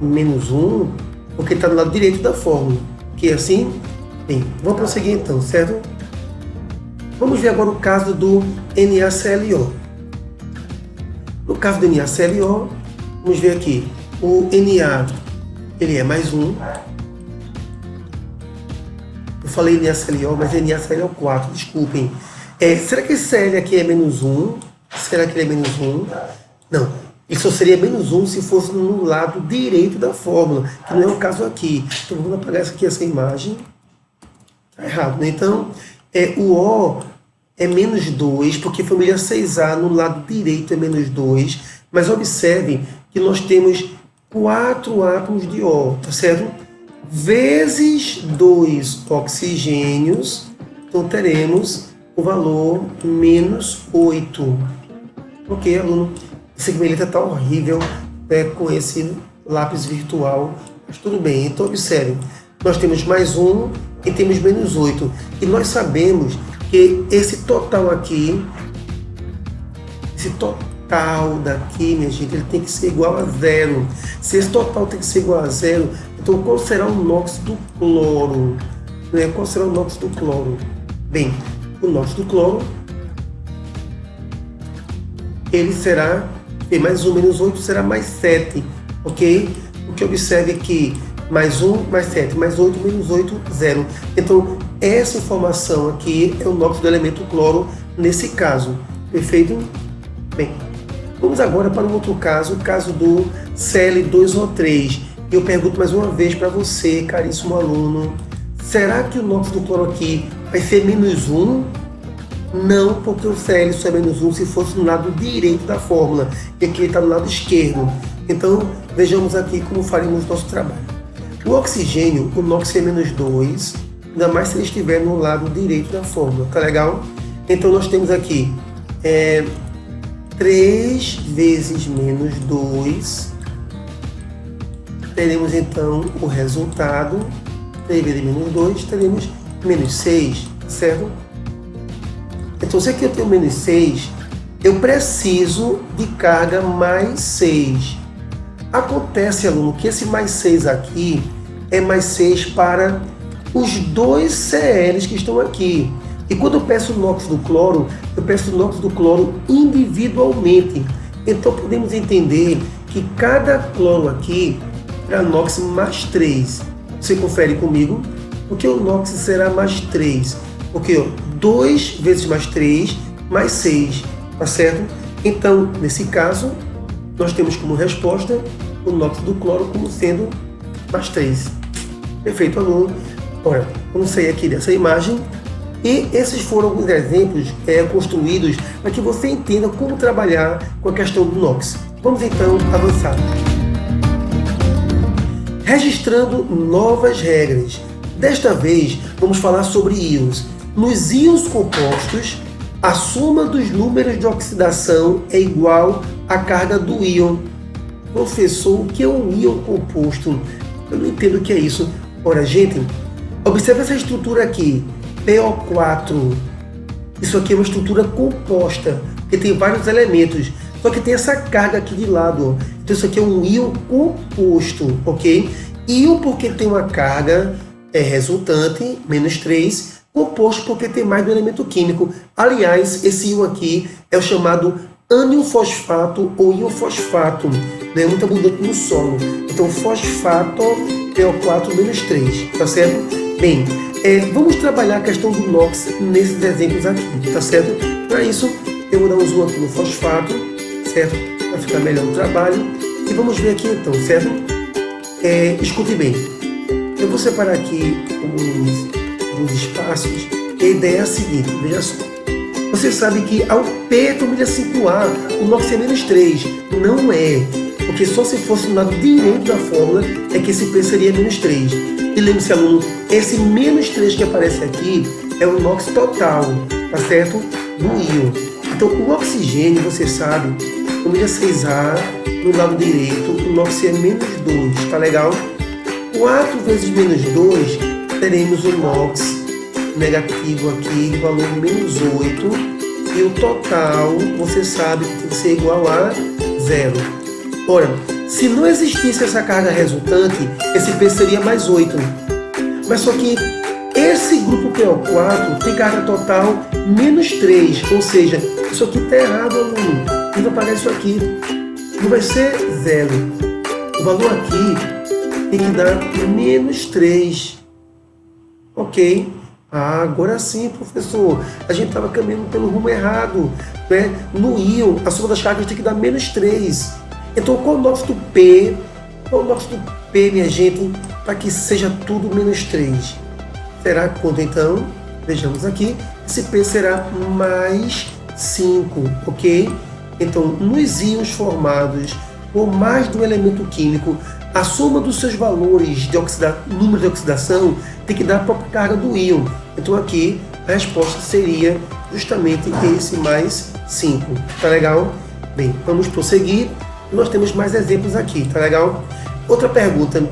menos 1 porque está no lado direito da fórmula, ok? Assim? Bem, vamos prosseguir então, certo? Vamos ver agora o caso do NaClO. No caso do NaClO, vamos ver aqui, o Na ele é mais 1. Eu falei NaClO, mas é NaClO4, desculpem. Será que esse Cl aqui é menos 1? Será que ele é menos 1? Não, ele só seria menos 1 se fosse no lado direito da fórmula, que não é o caso aqui. Então vamos apagar essa imagem. Está errado, né? Então, o O é menos 2, porque família 6A no lado direito é menos 2, mas observe que nós temos 4 átomos de O, tá certo? Vezes 2 oxigênios, então teremos o valor menos 8. Ok, aluno? Esse guimeleta está horrível, né, com esse lápis virtual, mas tudo bem. Então observe, nós temos mais 1 e temos menos 8. E nós sabemos que esse total aqui, esse total daqui, minha gente, ele tem que ser igual a 0. Se esse total tem que ser igual a 0, então qual será o NOx do cloro? Né? Qual será o NOx do cloro? Bem, o NOx do cloro, ele será Bem, mais 1 menos 8 será mais 7, ok? Porque observe que mais 1, mais 7, mais 8, menos 8, 0. Então, essa informação aqui é o NOx do elemento cloro nesse caso. Perfeito? Bem, vamos agora para um outro caso, o caso do Cl2O3. Eu pergunto mais uma vez para você, caríssimo aluno, será que o NOx do cloro aqui vai ser menos 1? Não, porque o Cl só é menos 1 se fosse no lado direito da fórmula, e aqui ele está no lado esquerdo. Então, vejamos aqui como faremos nosso trabalho. O oxigênio, o NOx é menos 2, ainda mais se ele estiver no lado direito da fórmula, tá legal? Então, nós temos aqui 3 vezes menos 2, teremos então o resultado, 3 vezes menos 2, teremos menos 6, certo? Então, se aqui eu tenho menos 6, eu preciso de carga mais 6. Acontece, aluno, que esse mais 6 aqui é mais 6 para os 2 CLs que estão aqui. E quando eu peço o NOx do cloro, eu peço o NOx do cloro individualmente. Então, podemos entender que cada cloro aqui terá NOx mais 3. Você confere comigo? Porque o NOx será mais 3. Porque 2 vezes mais 3, mais 6, tá certo? Então, nesse caso, nós temos como resposta o NOx do cloro como sendo mais 3. Perfeito, aluno. Ora, vamos sair aqui dessa imagem. E esses foram alguns exemplos construídos para que você entenda como trabalhar com a questão do NOx. Vamos então avançar. Registrando novas regras. Desta vez, vamos falar sobre íons. Nos íons compostos, a soma dos números de oxidação é igual à carga do íon. Professor, o que é um íon composto? Eu não entendo o que é isso. Ora, gente, observe essa estrutura aqui, PO4. Isso aqui é uma estrutura composta, porque tem vários elementos, só que tem essa carga aqui de lado. Então isso aqui é um íon composto, ok? Íon porque tem uma carga resultante, menos 3, composto porque tem mais do elemento químico. Aliás, esse íon aqui é o chamado ânion fosfato ou íon fosfato, né? Muito abundante no solo. Então, fosfato PO4 menos 3, tá certo? Bem, vamos trabalhar a questão do NOx nesses exemplos aqui, tá certo? Para isso, eu vou dar um zoom aqui no fosfato, certo? Para ficar melhor o trabalho. E vamos ver aqui então, certo? Escute bem. Eu vou separar aqui alguns espaços. E a ideia é a seguinte, veja só. Você sabe que ao P de 5A, o NOx é menos 3. Não é. Porque só se fosse no lado direito da fórmula é que esse P seria menos 3. E lembre-se, aluno, esse menos 3 que aparece aqui é o NOx total, tá certo? Do íon. Então, o oxigênio, você sabe, no 6A, no lado direito, o NOx é menos 2, tá legal? 4 vezes menos 2, teremos o NOx negativo aqui, de valor menos 8. E o total, você sabe que tem que ser igual a 0. Ora, se não existisse essa carga resultante, esse P seria mais 8. Mas só que esse grupo PO4 tem carga total menos 3. Ou seja, isso aqui está errado, aluno. Não vai pagar isso aqui. Não vai ser 0. O valor aqui tem que dar menos 3. Ok. Agora sim, professor. A gente estava caminhando pelo rumo errado, né? No íon, a soma das cargas tem que dar menos 3. Então, qual é o NOx do P? Qual é o NOx do P, minha gente, para que seja tudo menos 3? Será quanto, então? Vejamos aqui. Esse P será mais 5, ok? Então, nos íons formados por mais de um elemento químico, a soma dos seus valores de número de oxidação tem que dar a própria carga do íon. Então, aqui, a resposta seria justamente esse mais 5. Tá legal? Bem, vamos prosseguir. Nós temos mais exemplos aqui, tá legal? Outra pergunta.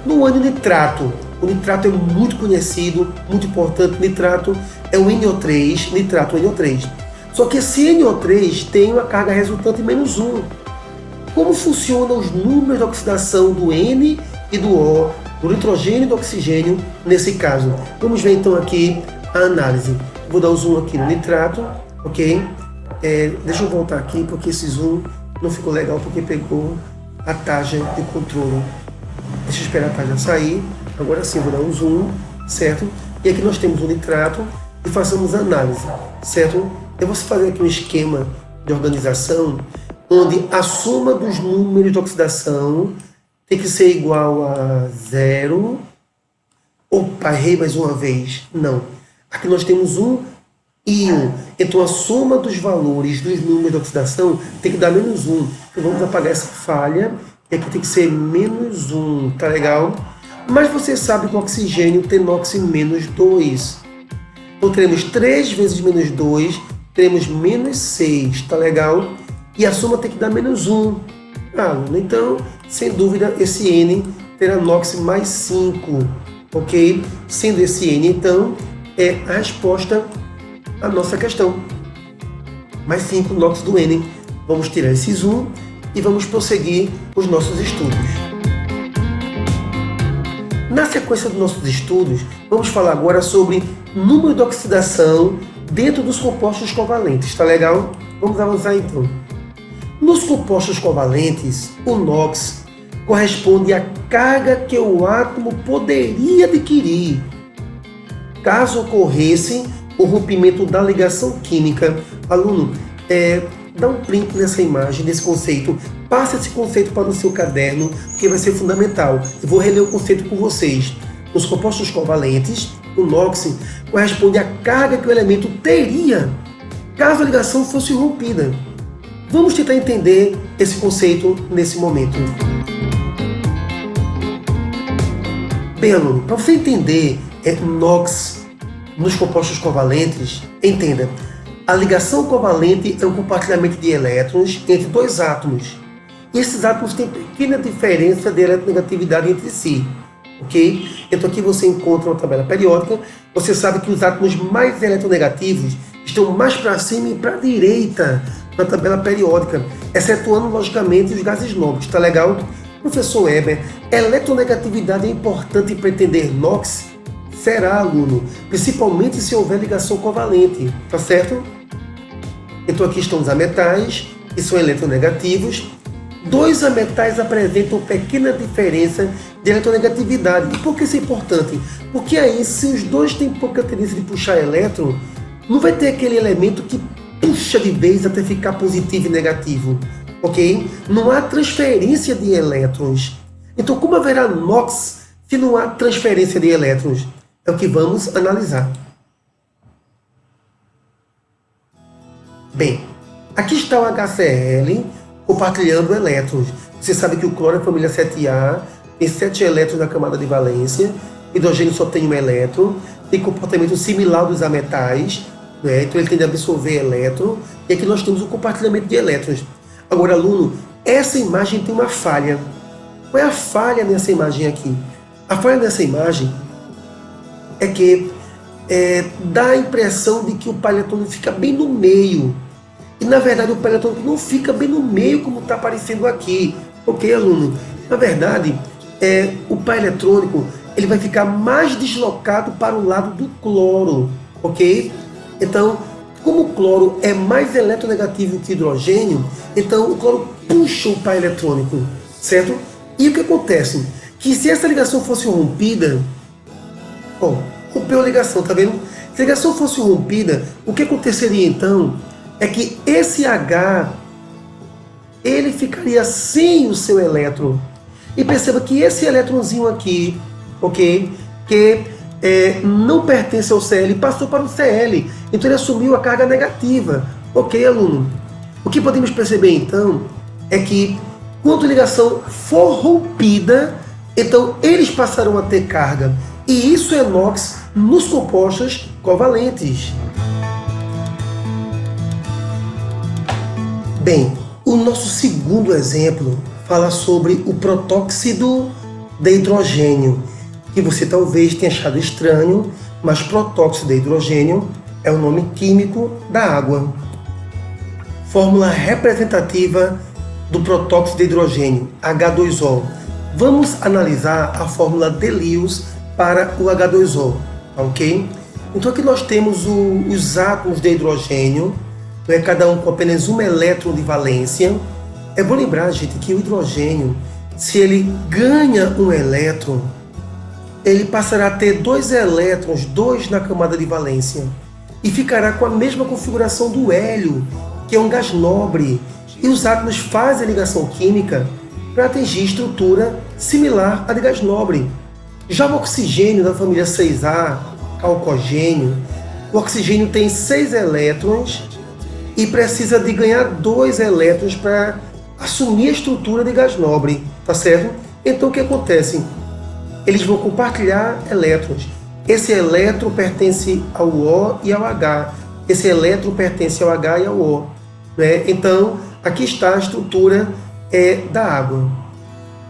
No ânion nitrato, o nitrato é muito conhecido, muito importante. Nitrato é o NO3, nitrato NO3. Só que esse NO3 tem uma carga resultante menos 1. Como funcionam os números de oxidação do N e do O, do nitrogênio e do oxigênio nesse caso? Vamos ver então aqui a análise. Vou dar o zoom aqui no nitrato, ok? Deixa eu voltar aqui porque esse zoom não ficou legal porque pegou a taxa de controle. Deixa eu esperar a taxa sair. Agora sim, vou dar um zoom, certo? E aqui nós temos o nitrato e façamos a análise, certo? Eu vou fazer aqui um esquema de organização onde a soma dos números de oxidação tem que ser igual a 0. Opa, errei mais uma vez. Não. Aqui nós temos 1 e 1. Então a soma dos valores dos números de oxidação tem que dar -1. Então vamos apagar essa falha. E aqui tem que ser -1. Tá legal? Mas você sabe que o oxigênio tem NOx -2. Então teremos 3 vezes -2, teremos -6. Tá legal? E a soma tem que dar -1. Então, sem dúvida, esse N terá NOx mais 5. Ok? Sendo esse N, então, é a resposta à nossa questão. Mais 5 NOx do N. Vamos tirar esse zoom e vamos prosseguir os nossos estudos. Na sequência dos nossos estudos, vamos falar agora sobre número de oxidação dentro dos compostos covalentes. Tá legal? Vamos avançar então. Nos compostos covalentes, o NOx corresponde à carga que o átomo poderia adquirir caso ocorresse o rompimento da ligação química. Aluno, dá um print nessa imagem, nesse conceito. Passa esse conceito para o seu caderno, que vai ser fundamental. Eu vou reler o conceito com vocês. Nos compostos covalentes, o NOx corresponde à carga que o elemento teria caso a ligação fosse rompida. Vamos tentar entender esse conceito nesse momento. Bem, aluno, para você entender NOx nos compostos covalentes, entenda, a ligação covalente é um compartilhamento de elétrons entre dois átomos. E esses átomos têm pequena diferença de eletronegatividade entre si. Ok? Então aqui você encontra uma tabela periódica. Você sabe que os átomos mais eletronegativos estão mais para cima e para a direita na tabela periódica, excetuando logicamente os gases nobres. Tá legal? Professor Weber, eletronegatividade é importante para entender NOx? Será, aluno, principalmente se houver ligação covalente, tá certo? Então aqui estão os ametais, que são eletronegativos. Dois ametais apresentam pequena diferença de eletronegatividade. E por que isso é importante? Porque aí, se os dois têm pouca tendência de puxar elétron, não vai ter aquele elemento que puxa de vez até ficar positivo e negativo. Ok? Não há transferência de elétrons. Então, como haverá NOx se não há transferência de elétrons? É o que vamos analisar. Bem, aqui está o HCl compartilhando elétrons. Você sabe que o cloro é a família 7A, tem 7 elétrons na camada de valência, hidrogênio só tem um elétron, tem comportamento similar dos ametais, né? Então ele tende a absorver elétron, e aqui nós temos o compartilhamento de elétrons. Agora, aluno, essa imagem tem uma falha. Qual é a falha nessa imagem aqui? A falha nessa imagem é que dá a impressão de que o par eletrônico fica bem no meio. E, na verdade, o par eletrônico não fica bem no meio como está aparecendo aqui. Ok, aluno? Na verdade, o par eletrônico ele vai ficar mais deslocado para o lado do cloro. Ok? Então, como o cloro é mais eletronegativo que o hidrogênio, então o cloro puxa o par eletrônico, certo? E o que acontece? Que se essa ligação fosse rompida, rompeu a ligação, tá vendo? Se a ligação fosse rompida, o que aconteceria então é que esse H, ele ficaria sem o seu elétron. E perceba que esse elétronzinho aqui, ok, que não pertence ao Cl, passou para o Cl. Então ele assumiu a carga negativa. Ok, aluno? O que podemos perceber então é que quando a ligação for rompida, então eles passarão a ter carga. E isso é NOx nos compostos covalentes. Bem, o nosso segundo exemplo fala sobre o protóxido de hidrogênio, que você talvez tenha achado estranho, mas protóxido de hidrogênio é o nome químico da água. Fórmula representativa do protóxido de hidrogênio, H2O. Vamos analisar a fórmula de Lewis para o H2O, ok? Então aqui nós temos os átomos de hidrogênio, cada um com apenas um elétron de valência. É bom lembrar, gente, que o hidrogênio, se ele ganha um elétron, ele passará a ter 2 elétrons, 2 na camada de valência, e ficará com a mesma configuração do hélio, que é um gás nobre, e os átomos fazem a ligação química para atingir estrutura similar à de gás nobre. Já o oxigênio da família 6A, calcogênio, o oxigênio tem 6 elétrons e precisa de ganhar 2 elétrons para assumir a estrutura de gás nobre, tá certo? Então o que acontece? Eles vão compartilhar elétrons. Esse elétron pertence ao O e ao H. Esse elétron pertence ao H e ao O. Né? Então, aqui está a estrutura da água.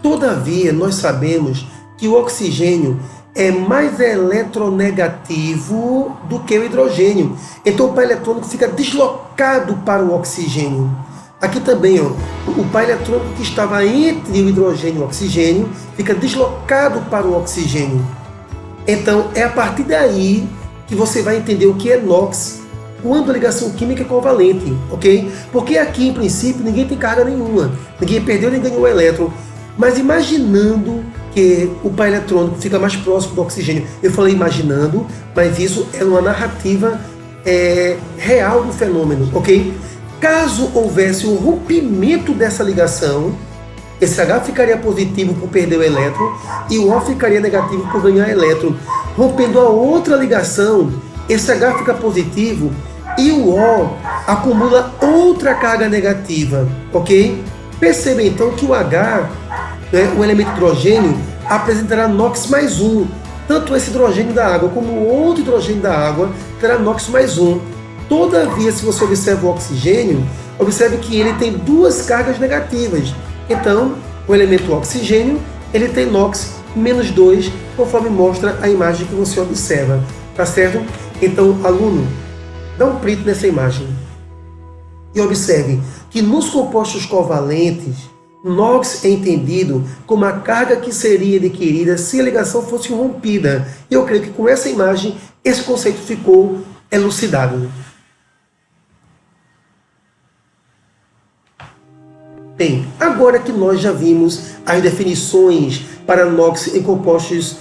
Todavia, nós sabemos que o oxigênio é mais eletronegativo do que o hidrogênio. Então, o par eletrônico fica deslocado para o oxigênio. Aqui também, ó, o par eletrônico que estava entre o hidrogênio e o oxigênio fica deslocado para o oxigênio. Então, é a partir daí que você vai entender o que é NOx quando a ligação química é covalente, ok? Porque aqui, em princípio, ninguém tem carga nenhuma. Ninguém perdeu nem ganhou o elétron. Mas imaginando que o par eletrônico fica mais próximo do oxigênio. Eu falei imaginando, mas isso é uma narrativa real do fenômeno, ok? Caso houvesse um rompimento dessa ligação, esse H ficaria positivo por perder o elétron e o O ficaria negativo por ganhar elétron. Rompendo a outra ligação, esse H fica positivo e o O acumula outra carga negativa, ok? Perceba então que o H, né, o elemento hidrogênio, apresentará NOx mais 1. Tanto esse hidrogênio da água como o outro hidrogênio da água terá NOx mais 1. Todavia, se você observa o oxigênio, observe que ele tem 2 cargas negativas. Então, o elemento oxigênio, ele tem NOx menos 2, conforme mostra a imagem que você observa. Tá certo? Então, aluno, dá um print nessa imagem. E observe que nos compostos covalentes, NOx é entendido como a carga que seria adquirida se a ligação fosse rompida. E eu creio que com essa imagem, esse conceito ficou elucidado. Bem, agora que nós já vimos as definições para NOx em compostos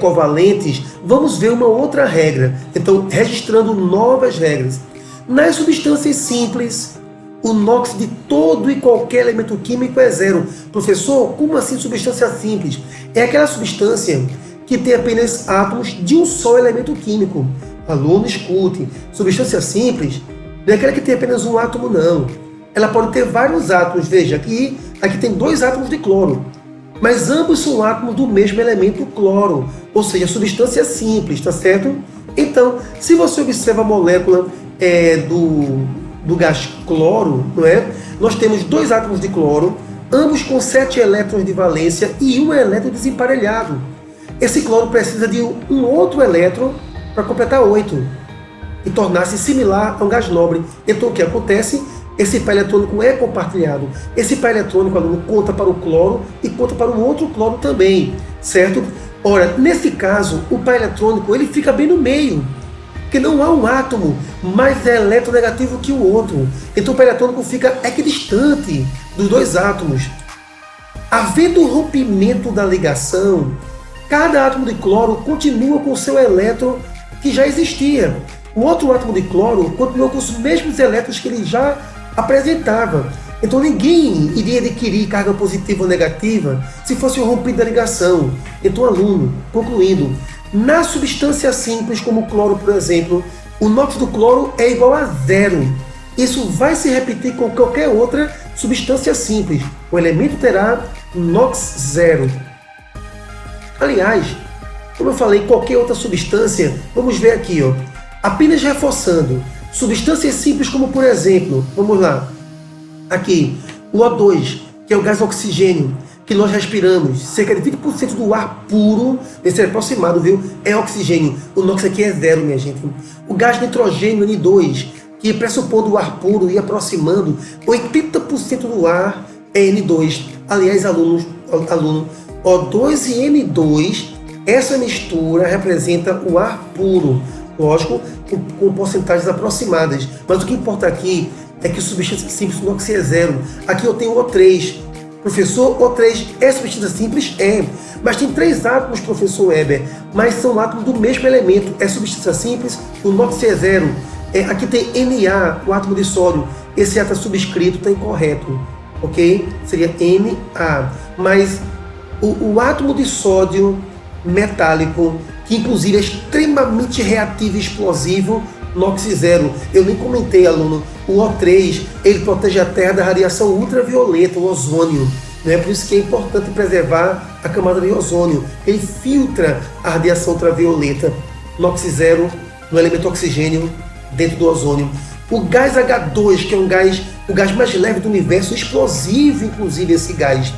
covalentes, vamos ver uma outra regra. Então, registrando novas regras. Nas substâncias simples, o NOx de todo e qualquer elemento químico é 0. Professor, como assim substância simples? É aquela substância que tem apenas átomos de um só elemento químico. Aluno, escute. Substância simples não é aquela que tem apenas um átomo, não. Ela pode ter vários átomos. Veja, aqui tem 2 átomos de cloro, mas ambos são átomos do mesmo elemento cloro, ou seja, substância simples, tá certo? Então, se você observa a molécula do gás cloro, não é? Nós temos 2 átomos de cloro, ambos com 7 elétrons de valência e um elétron desemparelhado. Esse cloro precisa de um outro elétron para completar 8 e tornar-se similar a um gás nobre. Então, o que acontece? Esse par eletrônico é compartilhado. Esse par eletrônico, aluno, conta para o cloro e conta para um outro cloro também, certo? Ora, nesse caso, o par eletrônico ele fica bem no meio, porque não há um átomo mais eletronegativo que o outro. Então o par eletrônico fica equidistante dos 2 átomos. Havendo o rompimento da ligação, cada átomo de cloro continua com seu elétron que já existia. O outro átomo de cloro continua com os mesmos elétrons que ele já apresentava. Então ninguém iria adquirir carga positiva ou negativa se fosse rompida a ligação. Então, aluno, concluindo, na substância simples como o cloro, por exemplo, o NOx do cloro é igual a 0. Isso vai se repetir com qualquer outra substância simples. O elemento terá NOx 0. Aliás, como eu falei, qualquer outra substância, vamos ver aqui, ó, apenas reforçando, substâncias simples como, por exemplo, vamos lá, aqui, o O2, que é o gás oxigênio, que nós respiramos, cerca de 20% do ar puro, esse é aproximado, viu? É oxigênio. O NOx aqui é 0, minha gente. O gás nitrogênio, N2, que pressupondo o ar puro e aproximando, 80% do ar é N2. Aliás, aluno, O2 e N2, essa mistura representa o ar puro. Lógico, com porcentagens aproximadas. Mas o que importa aqui é que substância simples no NOx é zero. Aqui eu tenho O3. Professor, O3 é substância simples? É. Mas tem 3 átomos, professor Weber, mas são átomos do mesmo elemento. É substância simples, o NOx é zero. Aqui tem Na, o átomo de sódio. Esse A está subscrito, está incorreto. Ok? Seria Na. Mas o átomo de sódio metálico, que inclusive é extremamente reativo e explosivo, NOx zero. Eu nem comentei, aluno, o O3, ele protege a Terra da radiação ultravioleta, o ozônio. Né? Por isso que é importante preservar a camada de ozônio. Ele filtra a radiação ultravioleta. NOx zero no elemento oxigênio dentro do ozônio. O gás H2, que é o gás mais leve do universo, explosivo inclusive esse gás,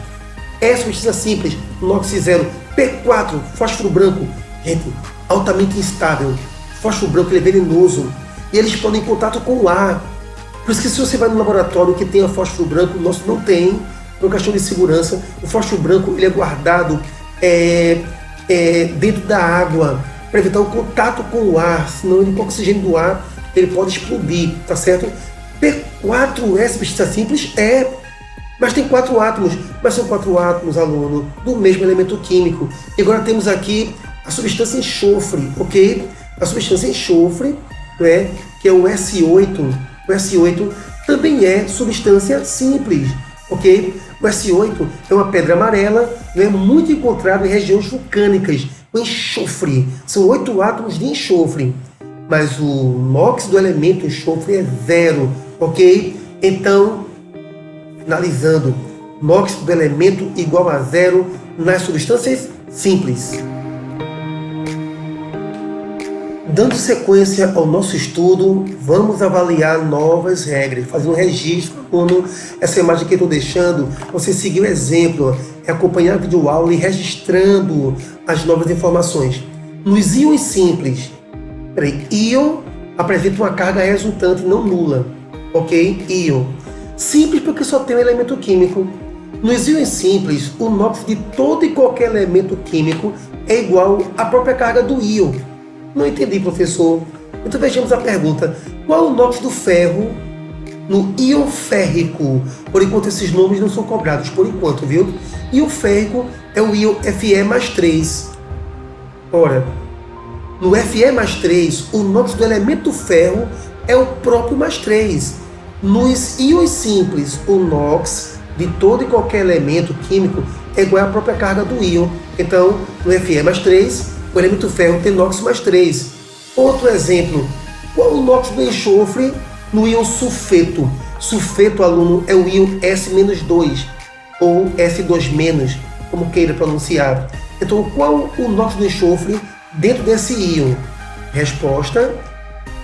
é substância simples, NOx zero. P4, fósforo branco, gente, altamente instável. Fósforo branco, ele é venenoso e ele explode em contato com o ar. Por isso que se você vai no laboratório que tenha fósforo branco, o nosso não tem, por questão de segurança. O fósforo branco, ele é guardado dentro da água para evitar o contato com o ar, senão ele, com o oxigênio do ar, ele pode explodir, tá certo? P4 é substância simples? É. Mas tem 4 átomos, mas são 4 átomos, aluno, do mesmo elemento químico. E agora temos aqui a substância enxofre, ok? A substância enxofre, né, que é o S8. O S8 também é substância simples, ok? O S8 é uma pedra amarela, né, muito encontrado em regiões vulcânicas. O enxofre, são 8 átomos de enxofre. Mas o NOx do elemento enxofre é zero, ok? Então, finalizando, NOx do elemento igual a zero nas substâncias simples. Dando sequência ao nosso estudo, vamos avaliar novas regras, fazer um registro. Como essa imagem que eu estou deixando, você seguir o exemplo, acompanhar a videoaula e registrando as novas informações. Nos íons simples, íon apresenta uma carga resultante não nula, ok? Íon. Simples porque só tem um elemento químico. Nos íons simples, o NOx de todo e qualquer elemento químico é igual à própria carga do íon. Não entendi, professor. Então vejamos a pergunta. Qual o NOx do ferro no íon férrico? Por enquanto esses nomes não são cobrados, por enquanto, viu? Íon férrico é o íon Fe+3. Ora, no Fe+3, o NOx do elemento ferro é o próprio +3. Nos íons simples, o NOx de todo e qualquer elemento químico é igual à própria carga do íon. Então, no Fe+3, o elemento ferro tem NOx +3. Outro exemplo, qual o NOx do enxofre no íon sulfeto? Sulfeto, aluno, é o íon S-2 ou S2-, como queira pronunciar. Então, qual o NOx do enxofre dentro desse íon? Resposta,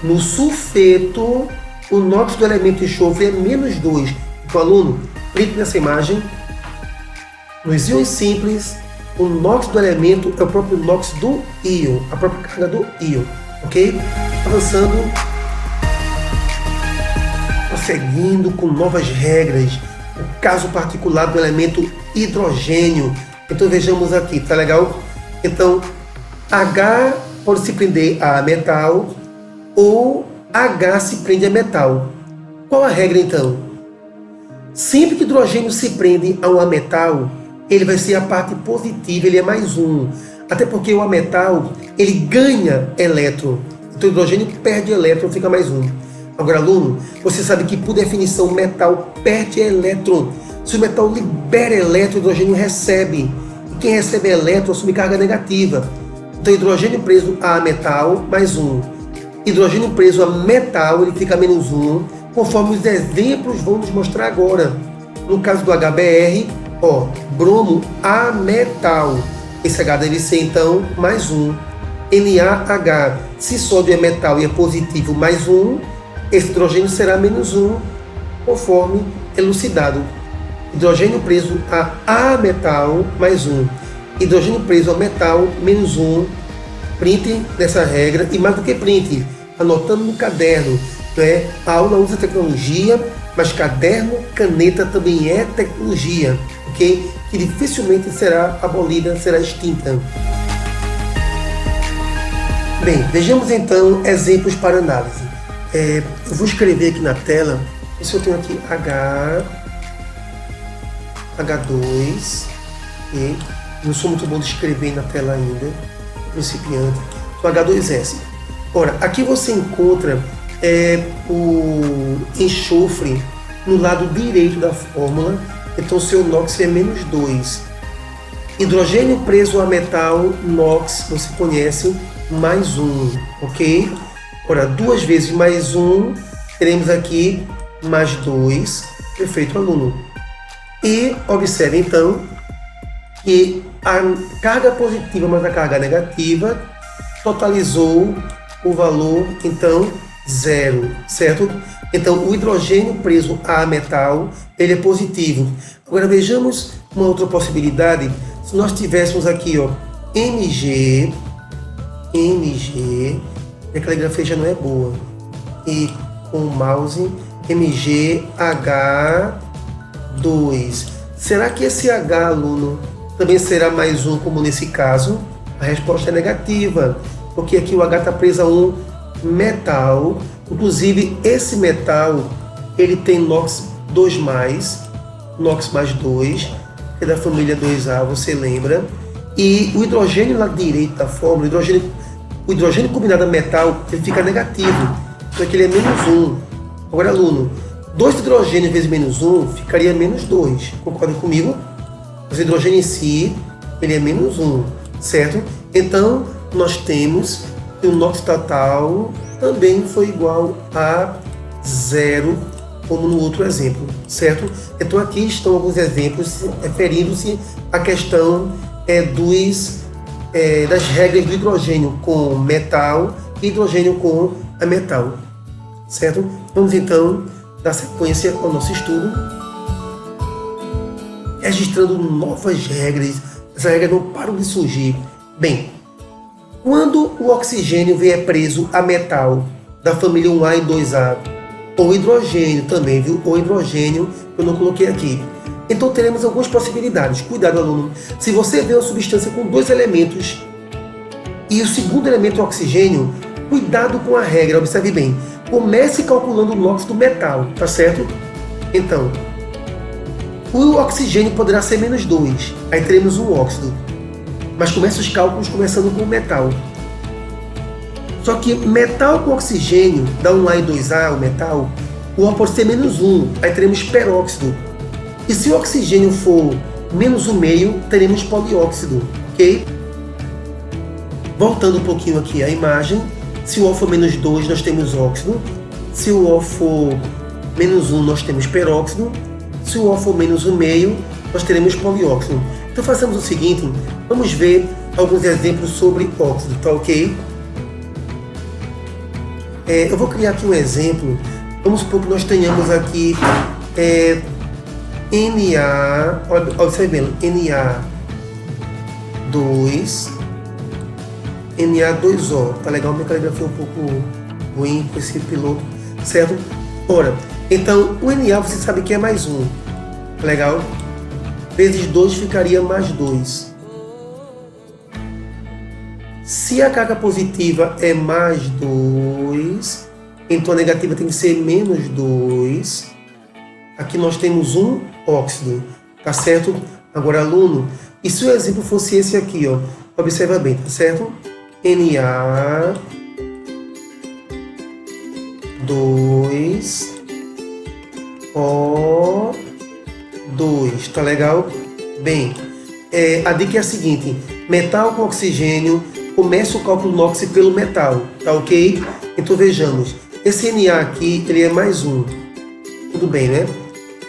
no sulfeto, o NOx do elemento enxofre é -2. Então, aluno, clique nessa imagem. Nos íons simples, o NOx do elemento é o próprio NOx do íon, a própria carga do íon, ok? Avançando, prosseguindo com novas regras, o caso particular do elemento hidrogênio. Então vejamos aqui, tá legal? Então, H pode se prender a metal ou H se prende a metal. Qual a regra então? Sempre que o hidrogênio se prende a um ametal, ele vai ser a parte positiva, ele é +1. Até porque o ametal, ele ganha elétron. Então o hidrogênio perde elétron, fica +1. Agora, aluno, você sabe que por definição o metal perde elétron. Se o metal libera elétron, o hidrogênio recebe. E quem recebe elétron assume carga negativa. Então hidrogênio preso a metal, +1. Hidrogênio preso a metal, ele fica -1, conforme os exemplos vão nos mostrar agora. No caso do HBr, bromo a metal. Esse H deve ser então +1. NaH, se sódio é metal e é positivo, +1, esse hidrogênio será -1, conforme elucidado. Hidrogênio preso a metal, +1. Hidrogênio preso a metal, -1. Print nessa regra, e mais do que print, anotando no caderno. Né? A aula usa tecnologia, mas caderno, caneta também é tecnologia, ok? Que dificilmente será abolida, será extinta. Bem, vejamos então exemplos para análise. Eu vou escrever aqui na tela Se eu tenho aqui H2, e não sou muito bom de escrever na tela ainda, principiante, então H2S. Ora, aqui você encontra o enxofre no lado direito da fórmula, então seu NOx é -2. Hidrogênio preso a metal, NOx, você conhece, +1, ok? Ora, 2 vezes +1, teremos aqui +2, perfeito, aluno. E observe então que a carga positiva mais a carga negativa totalizou o valor, então, 0, certo? Então, o hidrogênio preso a metal, ele é positivo. Agora, vejamos uma outra possibilidade. Se nós tivéssemos aqui, ó, Mg, a caligrafia já não é boa, e com o mouse, MgH2. Será que esse H, aluno, também será +1, como nesse caso? A resposta é negativa, porque aqui o H está preso a um metal. Inclusive, esse metal, ele tem NOx 2+, NOx +2, que é da família 2A, você lembra? E o hidrogênio lá direito da fórmula, o hidrogênio combinado a metal, ele fica negativo, então aqui ele é -1. Agora, aluno, 2 hidrogênios vezes -1 ficaria -2, concorda comigo? Mas o hidrogênio em si, ele é -1, certo? Então, nós temos que o NOx total também foi igual a 0, como no outro exemplo, certo? Então, aqui estão alguns exemplos referindo-se à questão das regras do hidrogênio com metal e hidrogênio com ametal, certo? Vamos então dar sequência ao nosso estudo, registrando novas regras. Essas regras não param de surgir. Bem, quando o oxigênio vier preso a metal da família 1A e 2A, ou hidrogênio também, viu? Ou hidrogênio, eu não coloquei aqui. Então teremos algumas possibilidades. Cuidado, aluno. Se você vê uma substância com 2 elementos e o segundo elemento é oxigênio, cuidado com a regra, observe bem. Comece calculando o NOx do metal, tá certo? Então, o oxigênio poderá ser -2, aí teremos um óxido. Mas comece os cálculos começando com o metal. Só que metal com oxigênio, dá 1A e 2A, o metal, o O pode ser -1, aí teremos peróxido. E se o oxigênio for -1,5, teremos polióxido, ok? Voltando um pouquinho aqui à imagem, se o O for -2, nós temos óxido. Se o O for -1, nós temos peróxido. Se o O for -1,5, nós teremos polióxido. Então façamos o seguinte, vamos ver alguns exemplos sobre óxido, tá ok? Eu vou criar aqui um exemplo. Vamos supor que nós tenhamos aqui Na, observe bem, Na2O. Tá legal, minha caligrafia é um pouco ruim com esse piloto, certo? Ora, então o Na você sabe que é +1, legal? Vezes 2 ficaria +2. Se a carga positiva é +2, então a negativa tem que ser -2. Aqui nós temos um óxido, tá certo? Agora, aluno, e se o exemplo fosse esse aqui, ó? Observa bem, tá certo? Na2O2, tá legal? Bem, a dica é a seguinte, metal com oxigênio, começa o cálculo NOx pelo metal, tá ok? Então vejamos, esse Na aqui, ele é +1, tudo bem, né?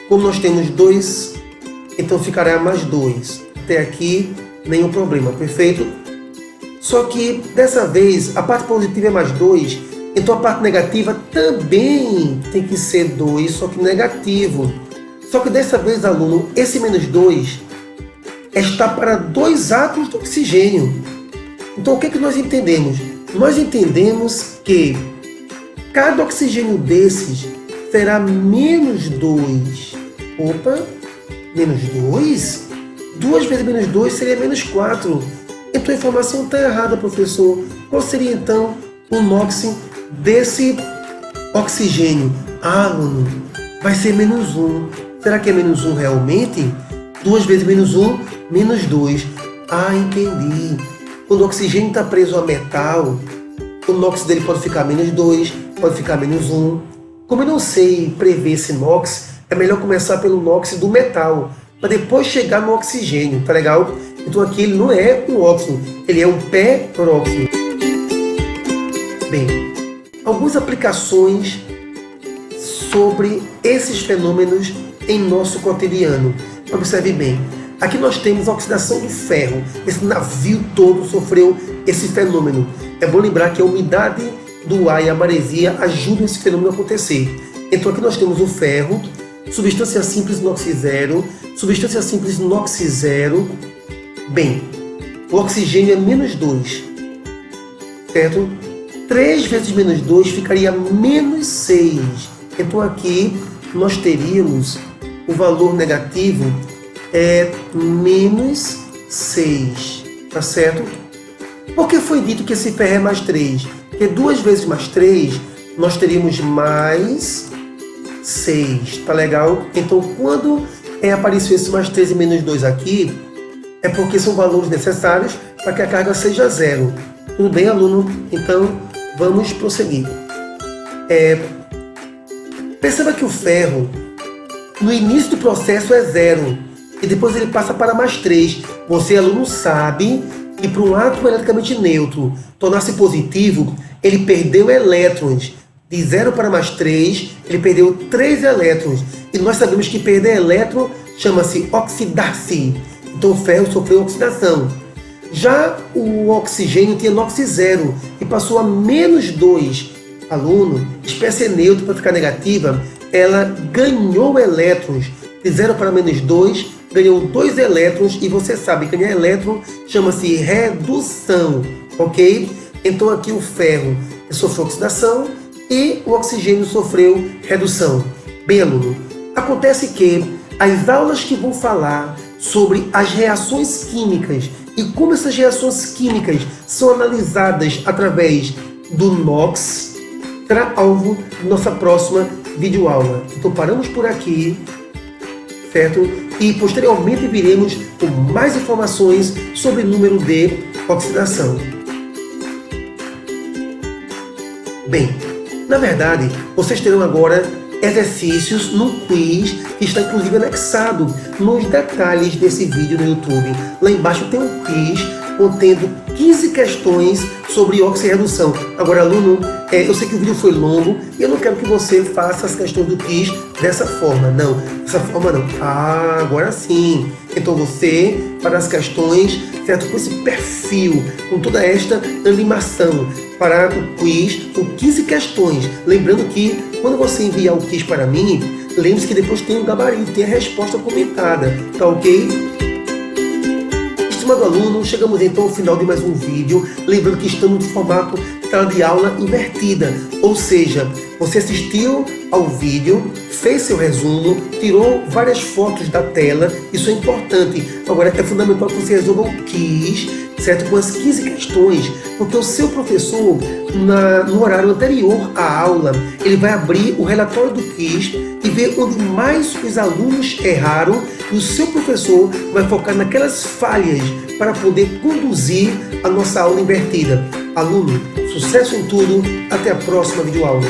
Como nós temos 2, então ficará +2. Até aqui, nenhum problema, perfeito? Só que, dessa vez, a parte positiva é +2, então a parte negativa também tem que ser 2, só que negativo. Só que dessa vez, aluno, esse -2 está para 2 átomos de oxigênio. Então, o que nós entendemos? Nós entendemos que cada oxigênio desses será -2. Opa, -2? 2 vezes -2 seria -4. Então a informação está errada, professor. Qual seria então o NOx desse oxigênio? Ah, aluno, vai ser menos 1. Será que é menos 1 realmente? 2 vezes menos 1, menos 2. Ah, entendi. Quando o oxigênio está preso a metal, o NOx dele pode ficar menos 2, pode ficar menos 1. Como eu não sei prever esse NOx, é melhor começar pelo NOx do metal, para depois chegar no oxigênio, tá legal? Então aqui ele não é um óxido, ele é um peróxido. Bem, algumas aplicações sobre esses fenômenos em nosso cotidiano. Observe bem, aqui nós temos a oxidação do ferro. Esse navio todo sofreu esse fenômeno. É bom lembrar que a umidade do ar e a maresia ajudam esse fenômeno a acontecer. Então aqui nós temos o ferro, substância simples NOx 0, substância simples NOx 0. Bem, o oxigênio é menos 2, certo? 3 vezes menos 2 ficaria menos 6. Então aqui nós teríamos o valor negativo é menos 6, tá certo? Por que foi dito que esse ferro é mais 3? Porque 2 vezes mais 3 nós teríamos mais 6, tá legal? Então quando apareceu esse mais 3 e menos 2 aqui, é porque são valores necessários para que a carga seja 0. Tudo bem, aluno? Então vamos prosseguir. Perceba que o ferro, no início do processo é 0, e depois ele passa para mais 3. Você, aluno, sabe que para um átomo eletricamente neutro tornar-se positivo, ele perdeu elétrons. De 0 para mais 3, ele perdeu 3 elétrons. E nós sabemos que perder elétron chama-se oxidar-se. Então o ferro sofreu oxidação. Já o oxigênio tinha NOx 0 e passou a menos 2. Aluno, espécie neutra, para ficar negativa, ela ganhou elétrons. De 0 para menos 2, ganhou 2 elétrons. E você sabe que ganhar elétron chama-se redução, ok? Então aqui o ferro sofreu oxidação e o oxigênio sofreu redução. Bem, aluno, acontece que as aulas que vão falar sobre as reações químicas e como essas reações químicas são analisadas através do NOx será alvo de nossa próxima videoaula. Então paramos por aqui, certo? E posteriormente viremos com mais informações sobre número de oxidação. Bem, na verdade, vocês terão agora exercícios no quiz que está inclusive anexado nos detalhes desse vídeo no YouTube. Lá embaixo tem um quiz contendo 15 questões sobre oxirredução. Agora, aluno, eu sei que o vídeo foi longo e eu não quero que você faça as questões do quiz dessa forma. Não, dessa forma não. Ah, agora sim. Então você, para as questões, certo? Com esse perfil, com toda esta animação para o quiz, com 15 questões. Lembrando que quando você enviar o quiz para mim, lembre-se que depois tem o gabarito, tem a resposta comentada, tá ok? Estimado aluno, chegamos então ao final de mais um vídeo, lembrando que estamos no formato sala de aula invertida, ou seja, você assistiu ao vídeo, fez seu resumo, tirou várias fotos da tela, isso é importante. Agora é fundamental que você resolva o quiz, certo? Com as 15 questões, porque o seu professor, no horário anterior à aula, ele vai abrir o relatório do quiz e ver onde mais os alunos erraram, e o seu professor vai focar naquelas falhas para poder conduzir a nossa aula invertida. Aluno, sucesso em tudo, até a próxima videoaula.